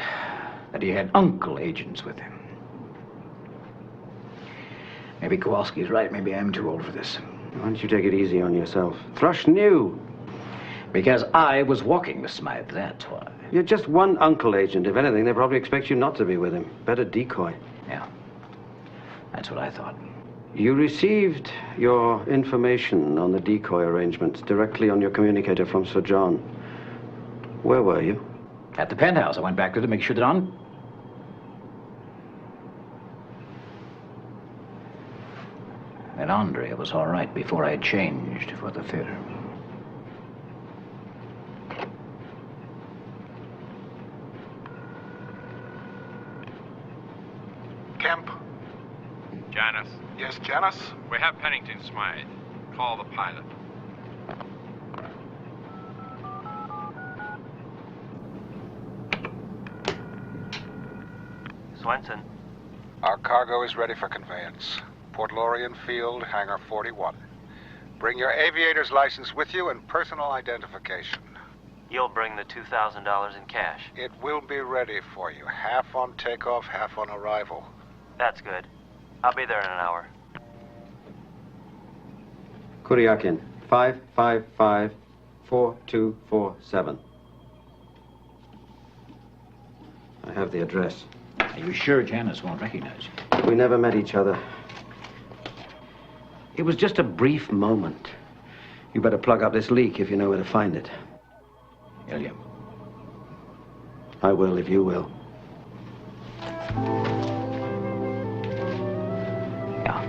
That he had uncle agents with him. Maybe Kowalski's right, maybe I'm too old for this. Why don't you take it easy on yourself? Thrush knew. Because I was walking with Smythe, that's why. You're just one uncle agent. If anything, they probably expect you not to be with him. Better decoy. Yeah, that's what I thought. You received your information on the decoy arrangements directly on your communicator from Sir John. Where were you? At the penthouse. I went back there to make sure that that Andrea was all right before I changed for the theater. Kemp? Janice. Yes, Janice? We have Pennington Smythe. Call the pilot. Swenson. Our cargo is ready for conveyance. Port Lorien Field, Hangar 41. Bring your aviator's license with you and personal identification. You'll bring the $2,000 in cash. It will be ready for you. Half on takeoff, half on arrival. That's good. I'll be there in an hour. Kuryakyn, 555-4247. I have the address. Are you sure Janice won't recognize you? We never met each other. It was just a brief moment. You better plug up this leak if you know where to find it. Illya. I will if you will. Yeah.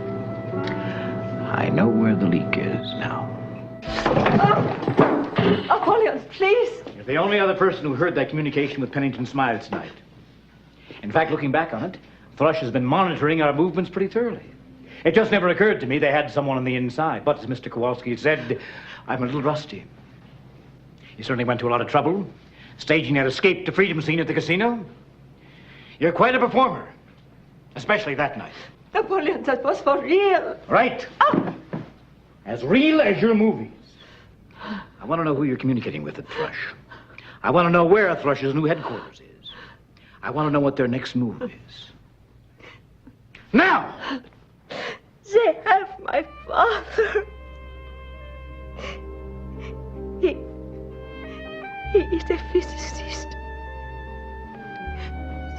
I know where the leak is now. Napoleon, please! You're the only other person who heard that communication with Pennington Smiley tonight. In fact, looking back on it, Thrush has been monitoring our movements pretty thoroughly. It just never occurred to me they had someone on the inside. But as Mr. Kowalski said, I'm a little rusty. You certainly went to a lot of trouble, staging that escape to freedom scene at the casino. You're quite a performer, especially that night. Napoleon, that was for real. Right. As real as your movies. I want to know who you're communicating with at Thrush. I want to know where Thrush's new headquarters is. I want to know what their next move is. Now! They have my father. He is a physicist.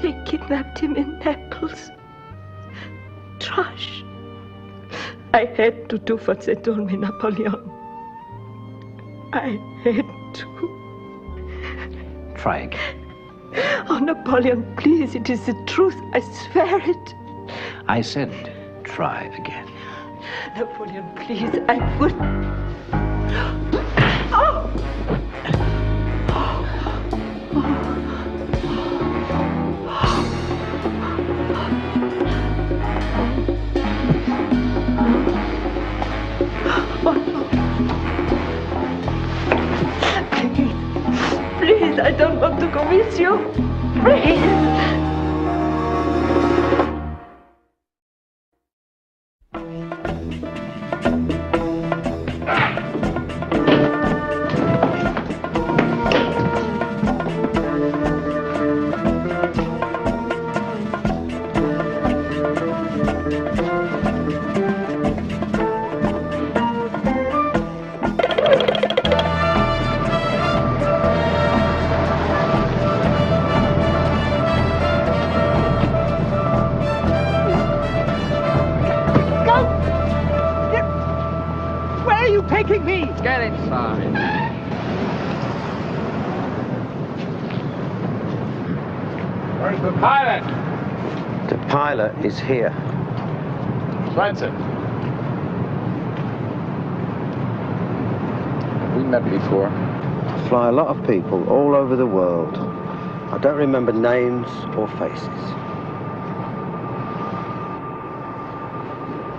They kidnapped him in Naples. Thrush. I had to do what they told me, Napoleon. I had to. Try again. Oh, Napoleon, please, it is the truth. I swear it. I said, try again. Napoleon, please, I would. Oh! Please, I don't want to go with you. Please. Is here. Ransom. We met before. I fly a lot of people all over the world. I don't remember names or faces.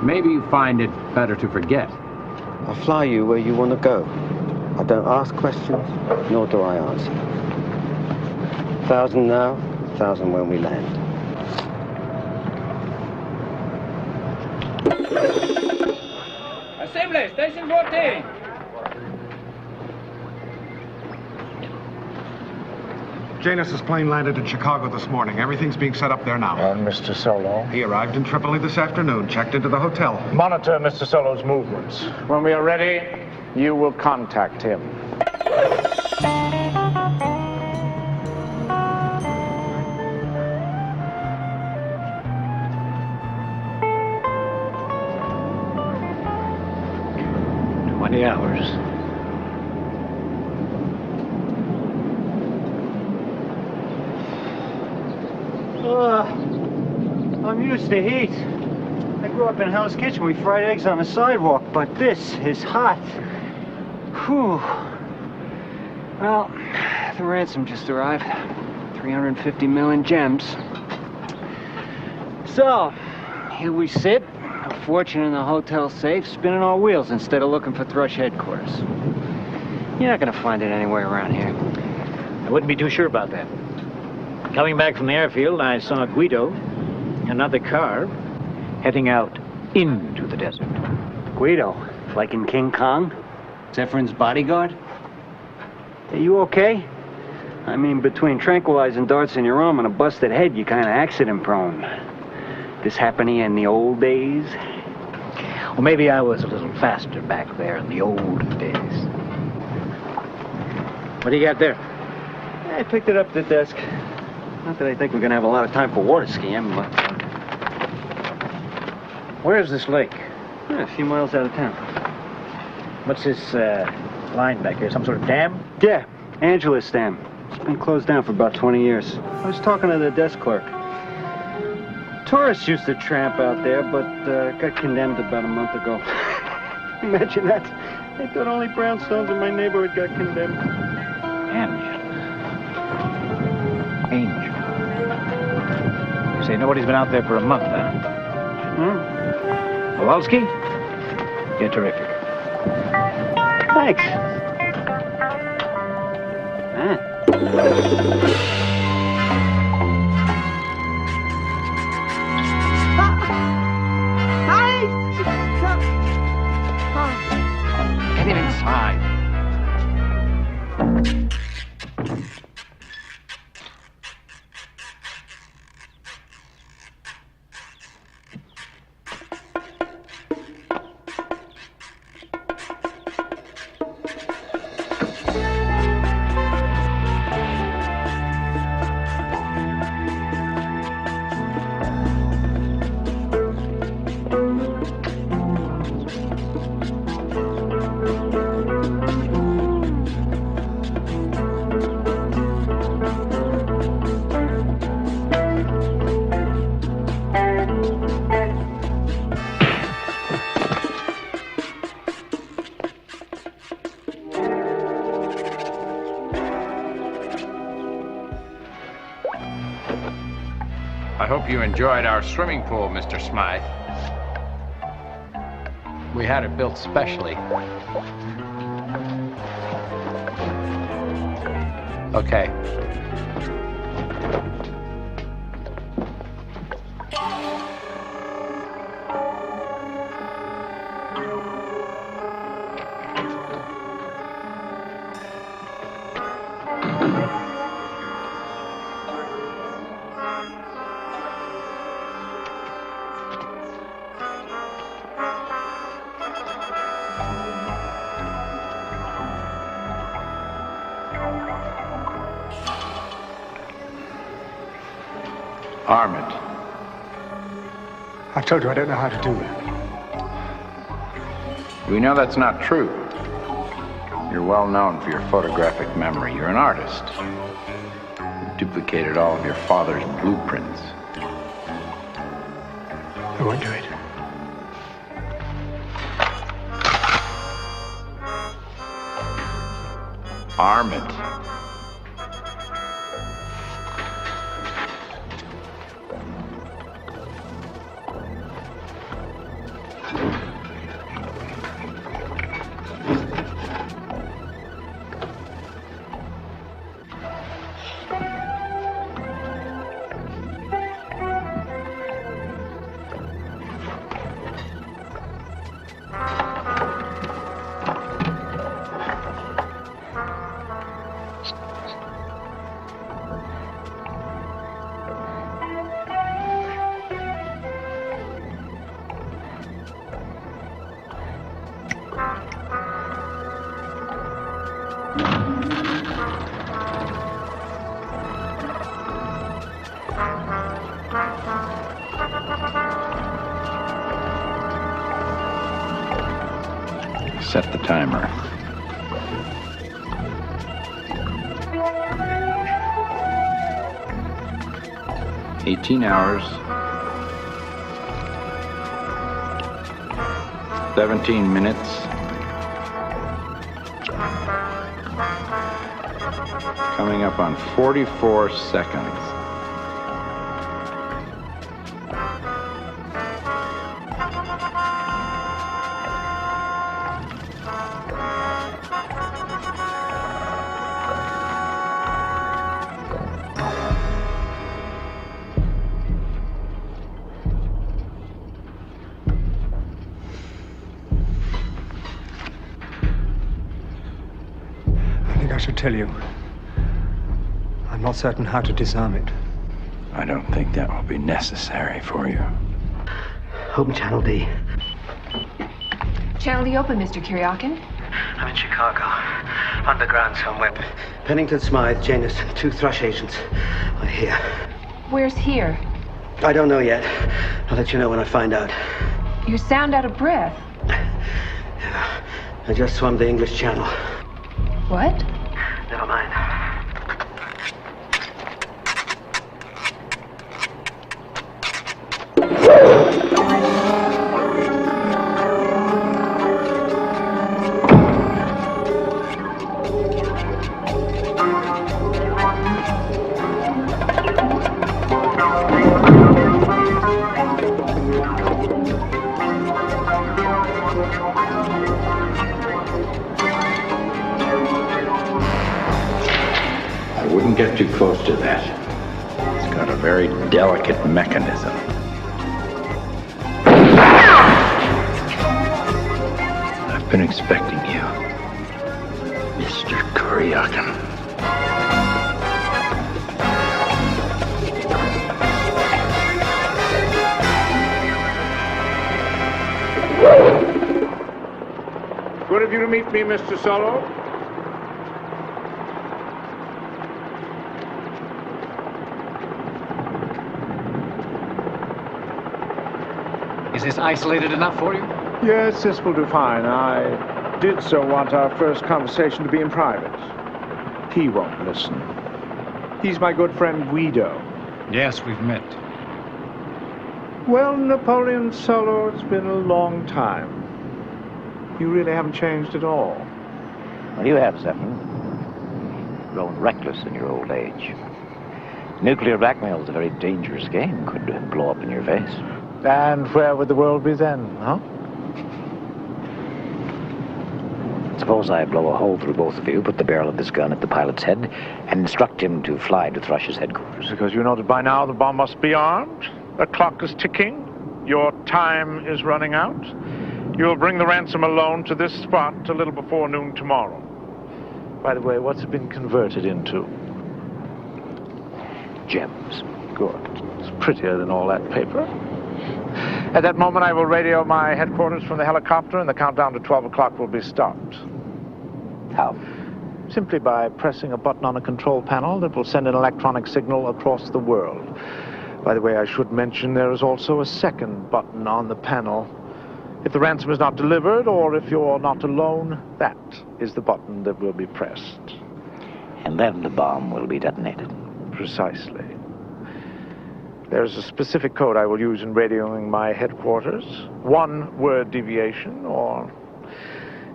Maybe you find it better to forget. I fly you where you want to go. I don't ask questions, nor do I answer. 1,000 now, 1,000 when we land. Assembly, Station 14. Janus's plane landed in Chicago this morning. Everything's being set up there now. And Mr. Solo? He arrived in Tripoli this afternoon, checked into the hotel. Monitor Mr. Solo's movements. When we are ready, you will contact him. Hours. I'm used to heat. I grew up in Hell's Kitchen. We fried eggs on the sidewalk, but this is hot. Whew. Well, the ransom just arrived. 350 million gems. So, here we sit. A fortune in the hotel safe, spinning our wheels instead of looking for Thrush headquarters. You're not gonna find it anywhere around here. I wouldn't be too sure about that. Coming back from the airfield, I saw Guido, another car, heading out into the desert. Guido, like in King Kong? Zephyr's bodyguard? Are you okay? I mean, between tranquilizing darts in your arm and a busted head, you're kind of accident prone. this happening in the old days? Well, maybe I was a little faster back there in the old days. What do you got there? I picked it up at the desk. Not that I think we're going to have a lot of time for water skiing, but... Where's this lake? A few miles out of town. What's this line back here? Some sort of dam? Yeah, Angeles Dam. It's been closed down for about 20 years. I was talking to the desk clerk. Tourists used to tramp out there, but got condemned about a month ago. Imagine that. They thought only brownstones in my neighborhood got condemned. Angel. You say nobody's been out there for a month, huh? Kowalski? You're terrific. Thanks. Get him inside. I hope you enjoyed our swimming pool, Mr. Smythe. We had it built specially. Okay. Arm it. I've told you I don't know how to do that. We know that's not true. You're well known for your photographic memory. You're an artist. You duplicated all of your father's blueprints. I won't do it. Arm it. Set the timer. $18 hours. 17 minutes. Coming up on 44 seconds. I should tell you, I'm not certain how to disarm it. I don't think that will be necessary for you. Open Channel D. Channel D open, Mr. Kuryakyn. I'm in Chicago. Underground somewhere. Pennington, Smythe, Janus, 2 Thrush agents are here. Where's here? I don't know yet. I'll let you know when I find out. You sound out of breath. I just swam the English Channel. What? Never mind. Get too close to that. It's got a very delicate mechanism. I've been expecting you, Mr. Kuryakyn. Good of you to meet me, Mr. Solo. Is this isolated enough for you? Yes, this will do fine. I did so want our first conversation to be in private. He won't listen. He's my good friend Guido. Yes, we've met. Well, Napoleon Solo, it's been a long time. You really haven't changed at all. Well, you have, Zephyr. Grown reckless in your old age. Nuclear blackmail is a very dangerous game. Could blow up in your face. And where would the world be then, huh? Suppose I blow a hole through both of you, put the barrel of this gun at the pilot's head, and instruct him to fly to Thrush's headquarters. Because you know that by now the bomb must be armed. The clock is ticking. Your time is running out. You'll bring the ransom alone to this spot a little before noon tomorrow. By the way, what's it been converted into? Gems. Good. It's prettier than all that paper. At that moment, I will radio my headquarters from the helicopter, and the countdown to 12 o'clock will be stopped. How? Simply by pressing a button on a control panel that will send an electronic signal across the world. By the way, I should mention there is also a second button on the panel. If the ransom is not delivered, or if you're not alone, that is the button that will be pressed. And then the bomb will be detonated. Precisely. There's a specific code I will use in radioing my headquarters. 1 word deviation, or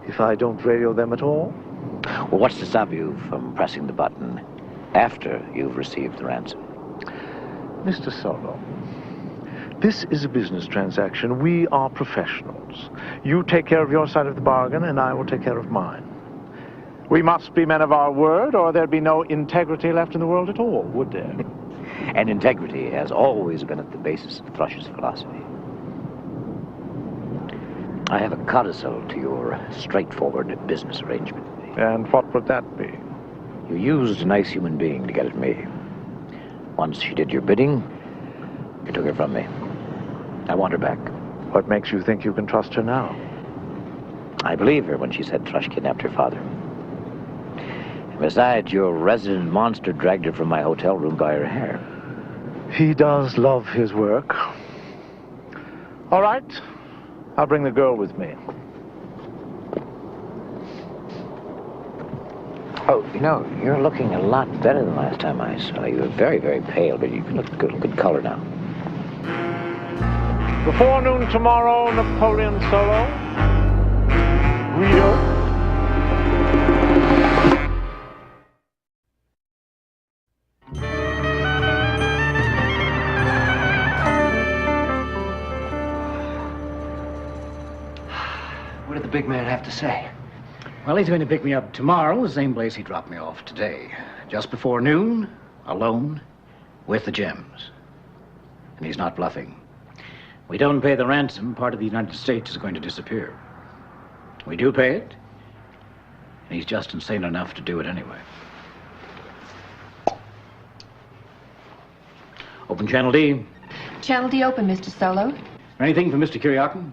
if I don't radio them at all. Well, what's to stop you from pressing the button after you've received the ransom? Mr. Solo, this is a business transaction. We are professionals. You take care of your side of the bargain, and I will take care of mine. We must be men of our word, or there'd be no integrity left in the world at all, would there? And integrity has always been at the basis of Thrush's philosophy. I have a codicil to your straightforward business arrangement. And what would that be? You used a nice human being to get at me. Once she did your bidding, you took her from me. I want her back. What makes you think you can trust her now? I believe her when she said Thrush kidnapped her father. And besides, your resident monster dragged her from my hotel room by her hair. He does love his work. All right. I'll bring the girl with me. Oh, you know, you're looking a lot better than last time I saw you. You're very, very pale, but you look good color now. Before noon tomorrow, Napoleon Solo. Guido. What did the big man have to say? Well, he's going to pick me up tomorrow, the same place he dropped me off today. Just before noon, alone, with the gems. And he's not bluffing. We don't pay the ransom, part of the United States is going to disappear. We do pay it, and he's just insane enough to do it anyway. Open Channel D. Channel D open, Mr. Solo. Anything from Mr. Kuryakyn?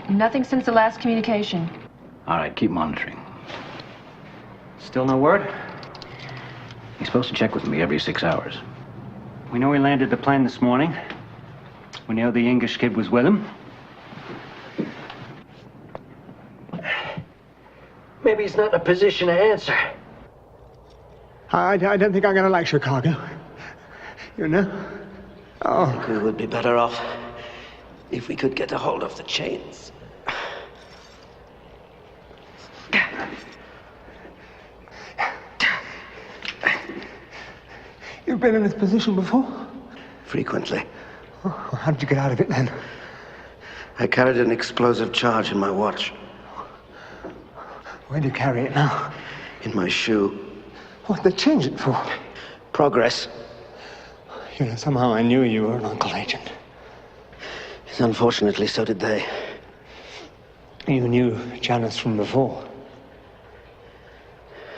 Nothing since the last communication. All right, keep monitoring. Still no word? He's supposed to check with me every 6 hours. We know he landed the plane this morning. We know the English kid was with him. Maybe he's not in a position to answer. I don't think I'm going to like Chicago. You know? Oh. I think we would be better off if we could get a hold of the chains. You've been in this position before? Frequently. Oh, how did you get out of it then? I carried an explosive charge in my watch. Where do you carry it now? In my shoe. What'd they change it for? Progress. You know, somehow I knew you were an Uncle agent. Yes, unfortunately, so did they. You knew Janice from before?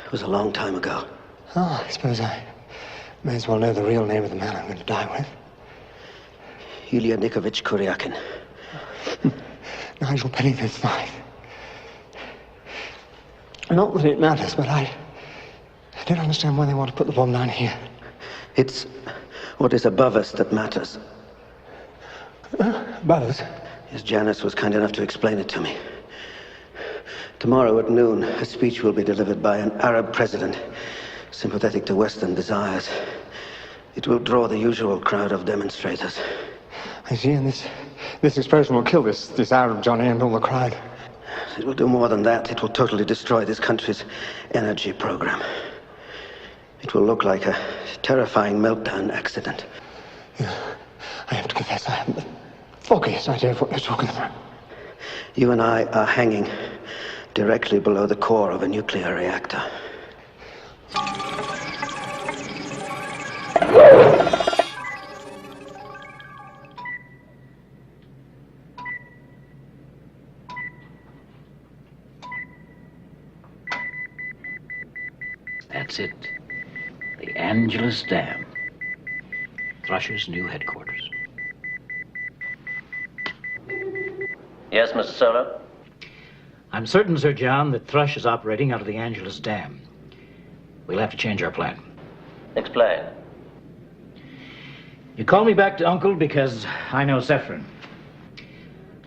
It was a long time ago. Oh, I suppose I may as well know the real name of the man I'm going to die with. Illya Kuryakin. Nigel Pennington's knife. Not that it matters, but I don't understand why they want to put the bomb down here. It's what is above us that matters. Above us? Yes, Janice was kind enough to explain it to me. Tomorrow at noon, a speech will be delivered by an Arab president, sympathetic to Western desires. It will draw the usual crowd of demonstrators. I see, and this explosion will kill this Arab Johnny and all the crowd. It will do more than that. It will totally destroy this country's energy program. It will look like a terrifying meltdown accident. Yeah, I have to confess, I haven't the foggiest idea of what you're talking about. You and I are hanging directly below the core of a nuclear reactor. That's it. The Angelus Dam. Thrush's new headquarters. Yes, Mr. Solo? I'm certain, Sir John, that Thrush is operating out of the Angelus Dam. We'll have to change our plan. Explain. You called me back to Uncle because I know Saffron.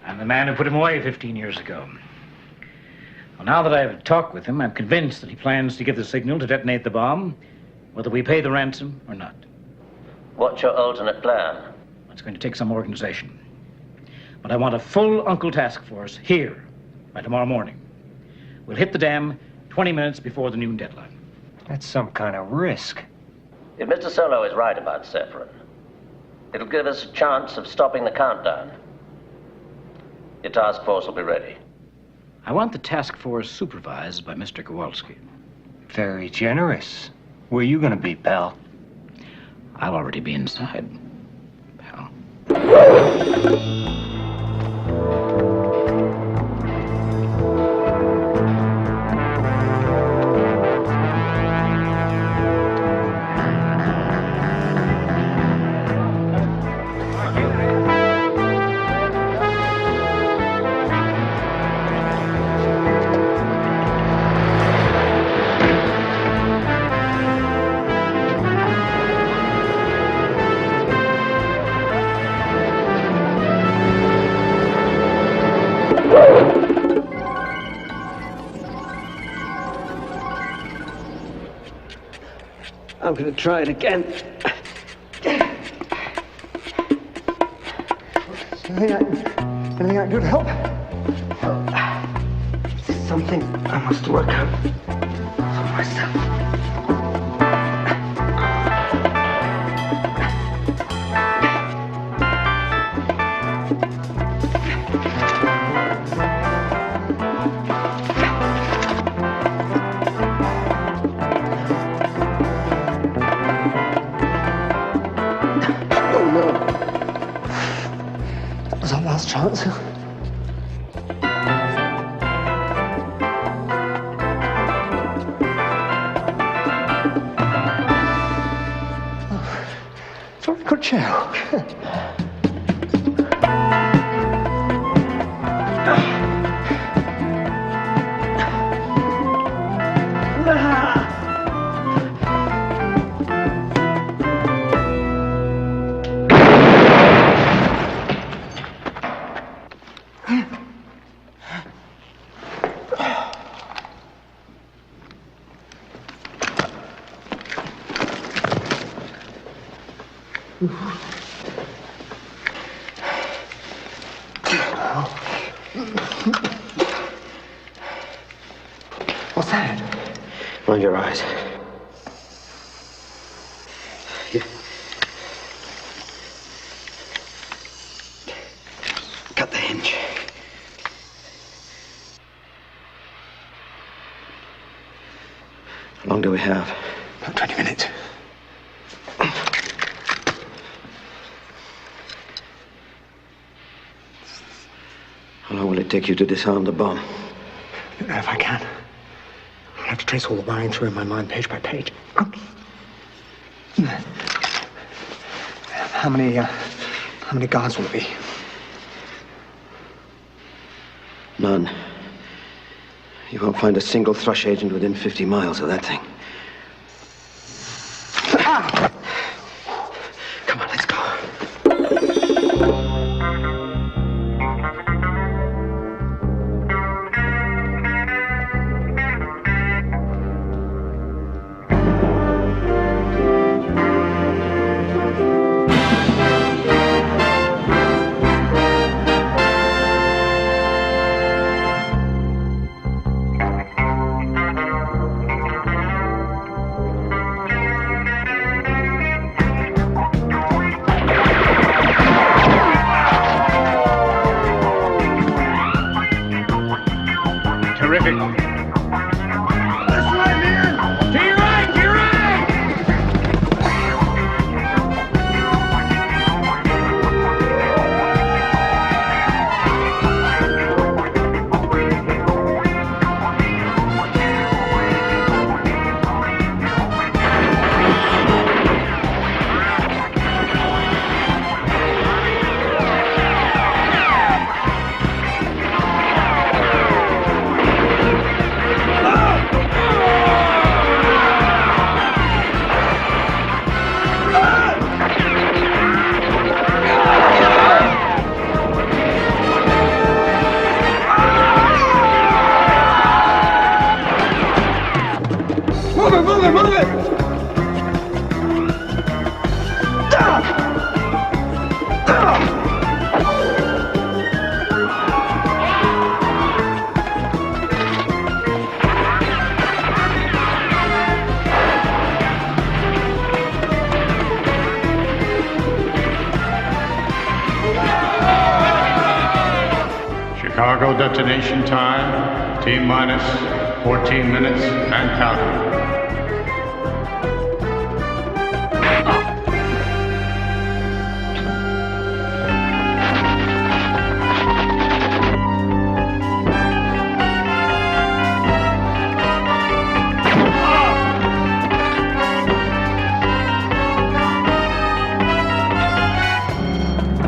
I'm the man who put him away 15 years ago. Well, now that I've talked with him, I'm convinced that he plans to give the signal to detonate the bomb, whether we pay the ransom or not. What's your alternate plan? It's going to take some organization. But I want a full Uncle task force here by tomorrow morning. We'll hit the dam 20 minutes before the noon deadline. That's some kind of risk. If Mr. Solo is right about Saffron, it'll give us a chance of stopping the countdown. Your task force will be ready. I want the task force supervised by Mr. Kowalski. Very generous. Where are you going to be, pal? I'll already be inside, pal. I'm going to try it again. Anything I can do to help? This is something I must work out for myself. Last chance. Very good show. What's that? Mind your eyes. Here. Cut the hinge. How long do we have? About 20 minutes. How long will it take you to disarm the bomb? I don't know if I can. I'll have to trace all the wiring through in my mind, page by page. How many guards will it be? None. You won't find a single Thrush agent within 50 miles of that thing. Come on, let's go. Terrific. This way, man! To your right, to your right! Move it! Chicago detonation time, T-minus 14 minutes and counting.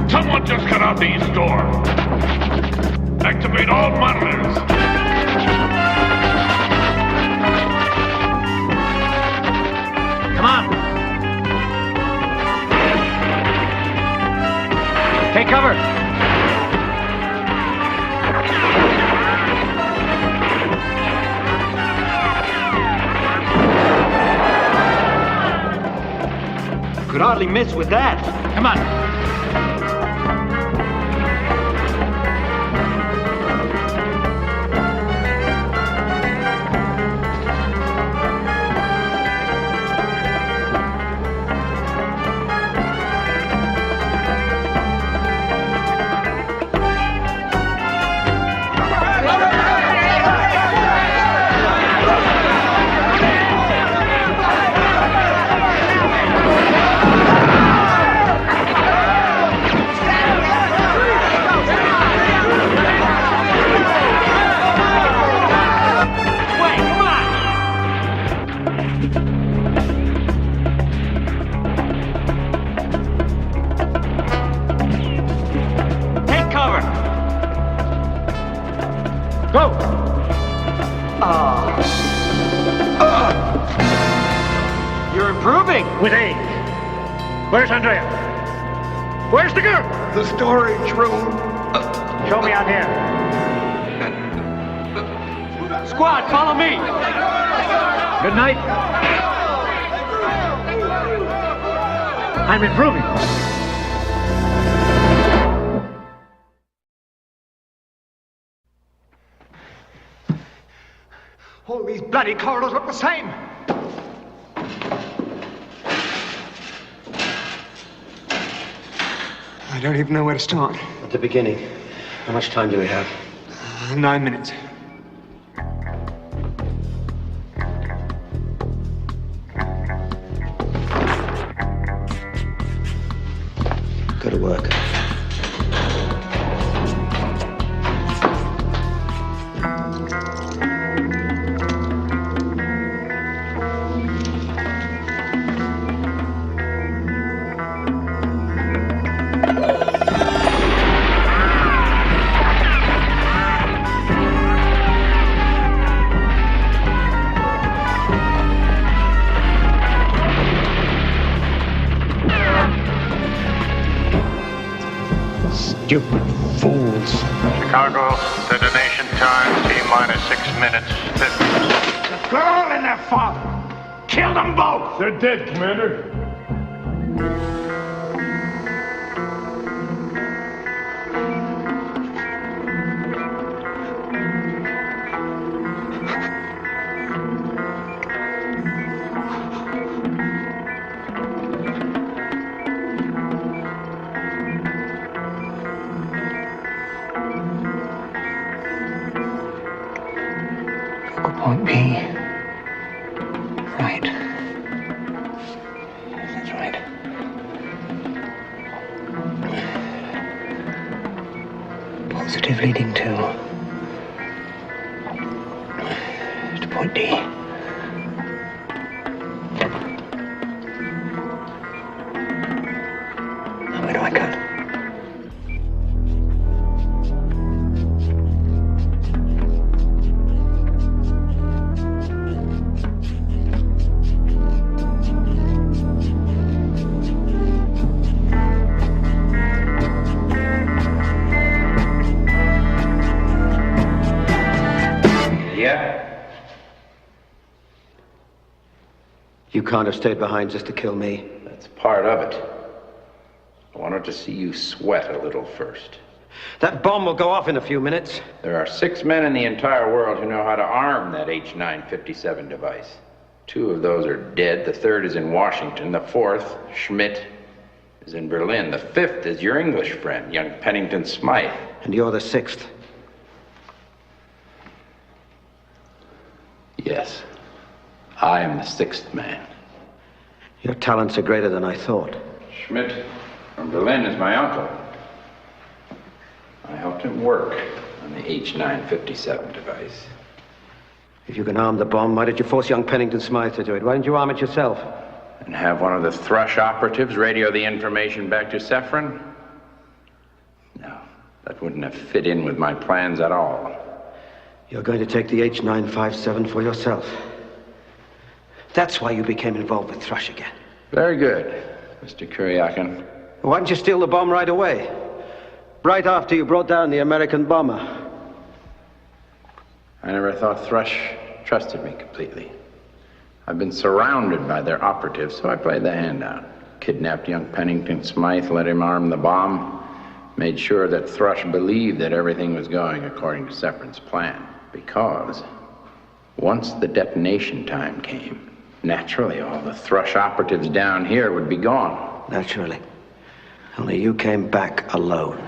Someone just cut out the east door. Activate all monitors. Come on. Take cover. Could hardly miss with that. Come on. You're improving. With age. Where's Andrea? Where's the girl? The storage room. Show me out here. Squad, follow me. Good night. I'm improving. All these bloody corridors look the same. I don't even know where to start. At the beginning. How much time do we have? 9 minutes. Go to work. Stupid fools. Chicago, detonation time, T-minus 6 minutes, 50. The girl and their father. Kill them both. They're dead, Commander. Point B. Right. That's right. Positive leading to point D. Now where do I cut? You can't have stayed behind just to kill me. That's part of it. I wanted to see you sweat a little first. That bomb will go off in a few minutes. There are 6 men in the entire world who know how to arm that H957 device. 2 of those are dead. The 3rd is in Washington. The 4th, Schmidt, is in Berlin. The 5th is your English friend, young Pennington Smythe. And you're the 6th. Yes. I am the 6th man. Your talents are greater than I thought. Schmidt from Berlin is my uncle. I helped him work on the H957 device. If you can arm the bomb, why did you force young Pennington Smythe to do it? Why didn't you arm it yourself? And have one of the Thrush operatives radio the information back to Saffron? No, that wouldn't have fit in with my plans at all. You're going to take the H957 for yourself. That's why you became involved with Thrush again. Very good, Mr. Kuryakyn. Why didn't you steal the bomb right away? Right after you brought down the American bomber. I never thought Thrush trusted me completely. I've been surrounded by their operatives, so I played the hand out. Kidnapped young Pennington Smythe, let him arm the bomb, made sure that Thrush believed that everything was going according to Saffron's plan. Because once the detonation time came, naturally all the Thrush operatives down here would be gone. Naturally. Only you came back alone.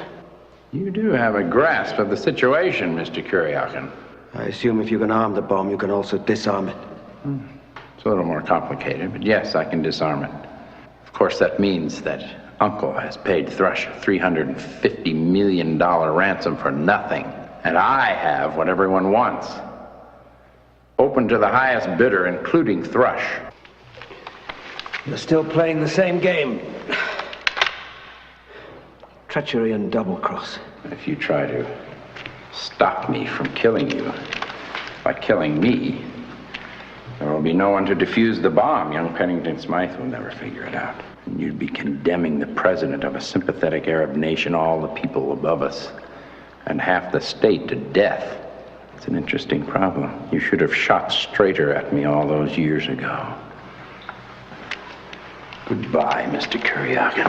You do have a grasp of the situation, Mr. Kuryakyn. I assume if you can arm the bomb, you can also disarm it. It's a little more complicated, but yes, I can disarm it. Of course, that means that Uncle has paid Thrush a $350 million ransom for nothing. And I have what everyone wants. Open to the highest bidder, including Thrush. You're still playing the same game. Treachery and double-cross. If you try to stop me from killing you by killing me, there will be no one to defuse the bomb. Young Pennington Smythe will never figure it out. And you'd be condemning the president of a sympathetic Arab nation, all the people above us, and half the state to death. It's an interesting problem. You should have shot straighter at me all those years ago. Goodbye, Mr. Kuryakyn.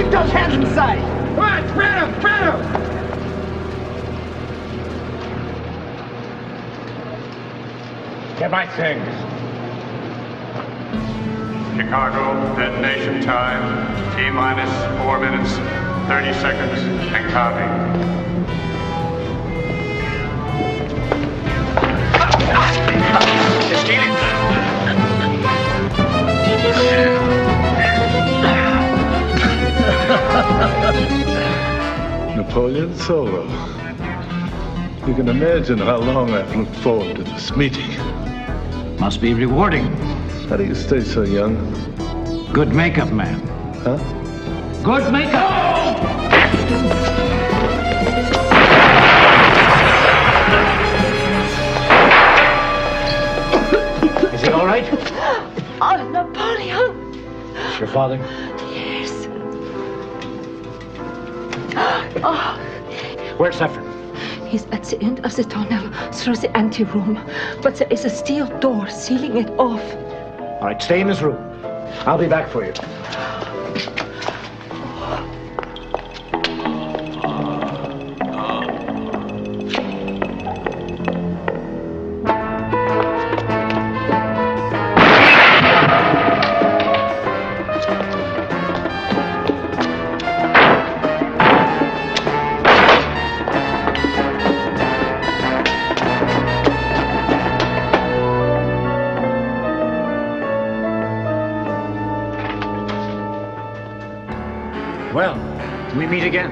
Keep those hands inside! Come on, spread them, spread them! Get my things. Chicago, detonation time, T-minus 4 minutes, 30 seconds, and counting. They're stealing. Napoleon Solo. You can imagine how long I've looked forward to this meeting. Must be rewarding. How do you stay so young? Good makeup, man. Huh? Good makeup! Is he all right? Oh, Napoleon! Is your father? Yes. Oh, Where's Saffron? he's at the end of the tunnel through the anteroom. But there is a steel door sealing it off. All right, stay in his room. I'll be back for you. Well, we meet again.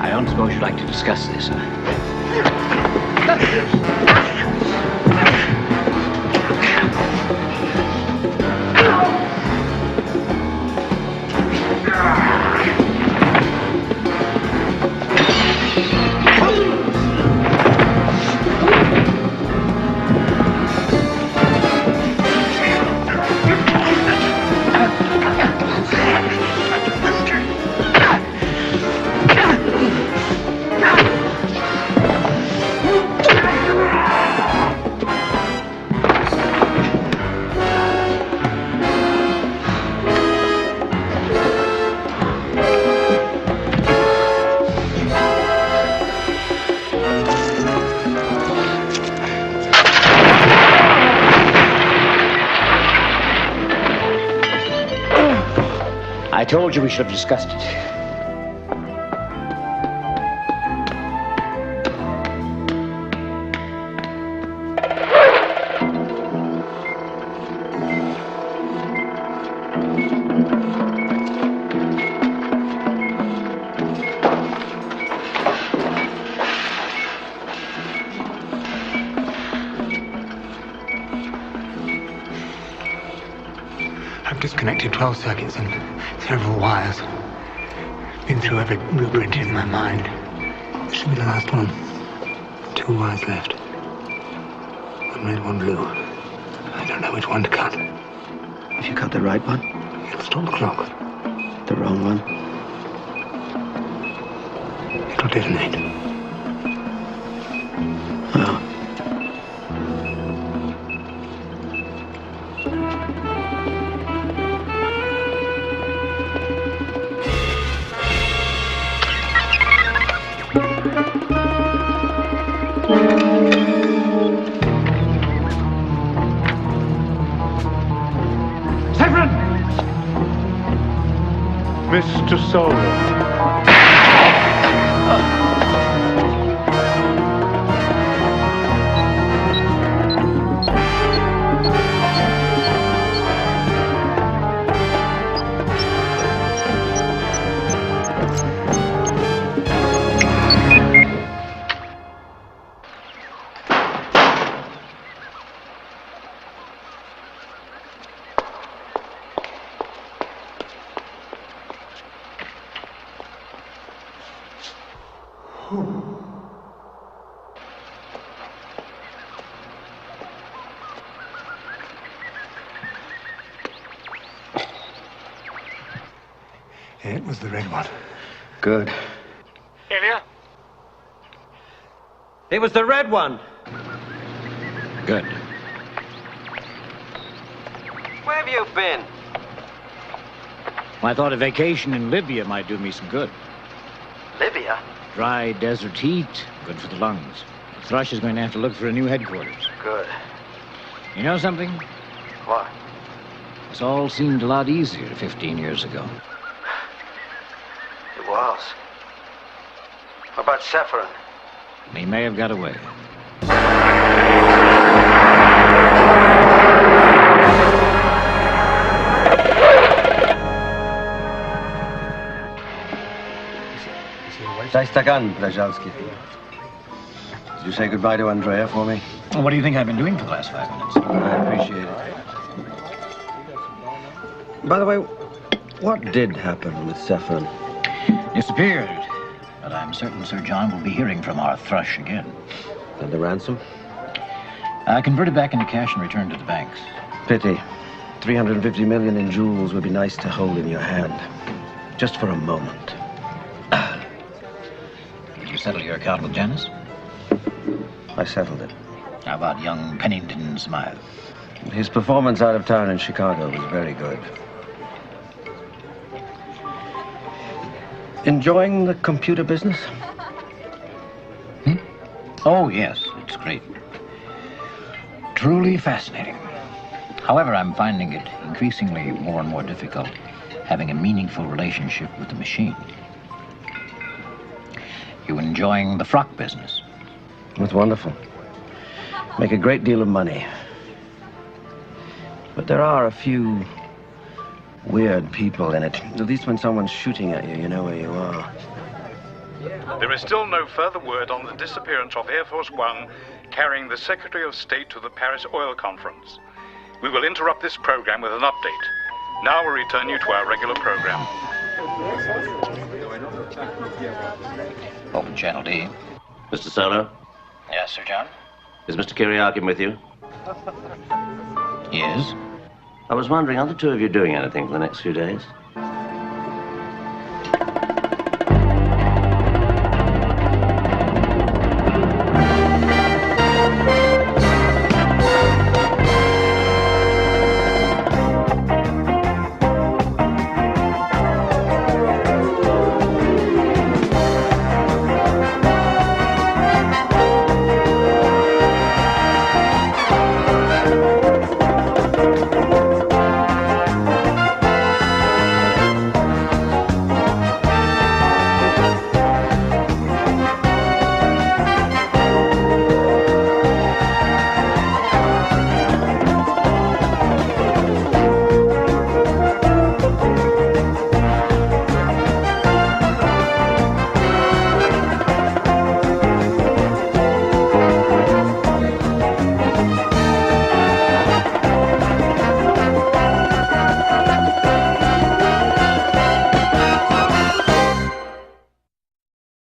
I don't suppose you'd like to discuss this, huh? I told you we should have discussed it. I've disconnected 12 circuits and several wires. Been through every blueprint in my mind. This should be the last one. 2 wires left. One red, one blue. I don't know which one to cut. If you cut the right one, It'll stop the clock. the wrong one. It'll detonate. Oh. Mr. Solo. It was the red one. Good. Illya? It was the red one. Good. Where have you been? Well, I thought a vacation in Libya might do me some good. Libya? Dry desert heat, good for the lungs. Thrush is going to have to look for a new headquarters. Good. You know something? What? This all seemed a lot easier 15 years ago. It was. How about Saffron? He may have got away. Zajstagan, Kowalski. Did you say goodbye to Andrea for me? Well, what do you think I've been doing for the last 5 minutes? I appreciate it. By the way, what did happen with Saffron? Disappeared. But I'm certain Sir John will be hearing from our Thrush again. And the ransom? Converted back into cash and returned to the banks. Pity. 350 million in jewels would be nice to hold in your hand. Just for a moment. Did you settle your account with Janice? I settled it. How about young Pennington Smythe? His performance out of town in Chicago was very good. Enjoying the computer business? Oh, yes, it's great. Truly fascinating. However, I'm finding it increasingly more and more difficult having a meaningful relationship with the machine. You enjoying the frock business? It's wonderful. Make a great deal of money. But there are a few weird people in it. At least when someone's shooting at you, you know where you are. There is still no further word on the disappearance of Air Force One carrying the Secretary of State to the Paris Oil Conference. We will interrupt this program with an update. Now we'll return you to our regular program. Open Channel D. Mr. Solo? Yes, Sir John? Is Mr. Kuryakin with you? Yes. I was wondering, are the two of you doing anything for the next few days?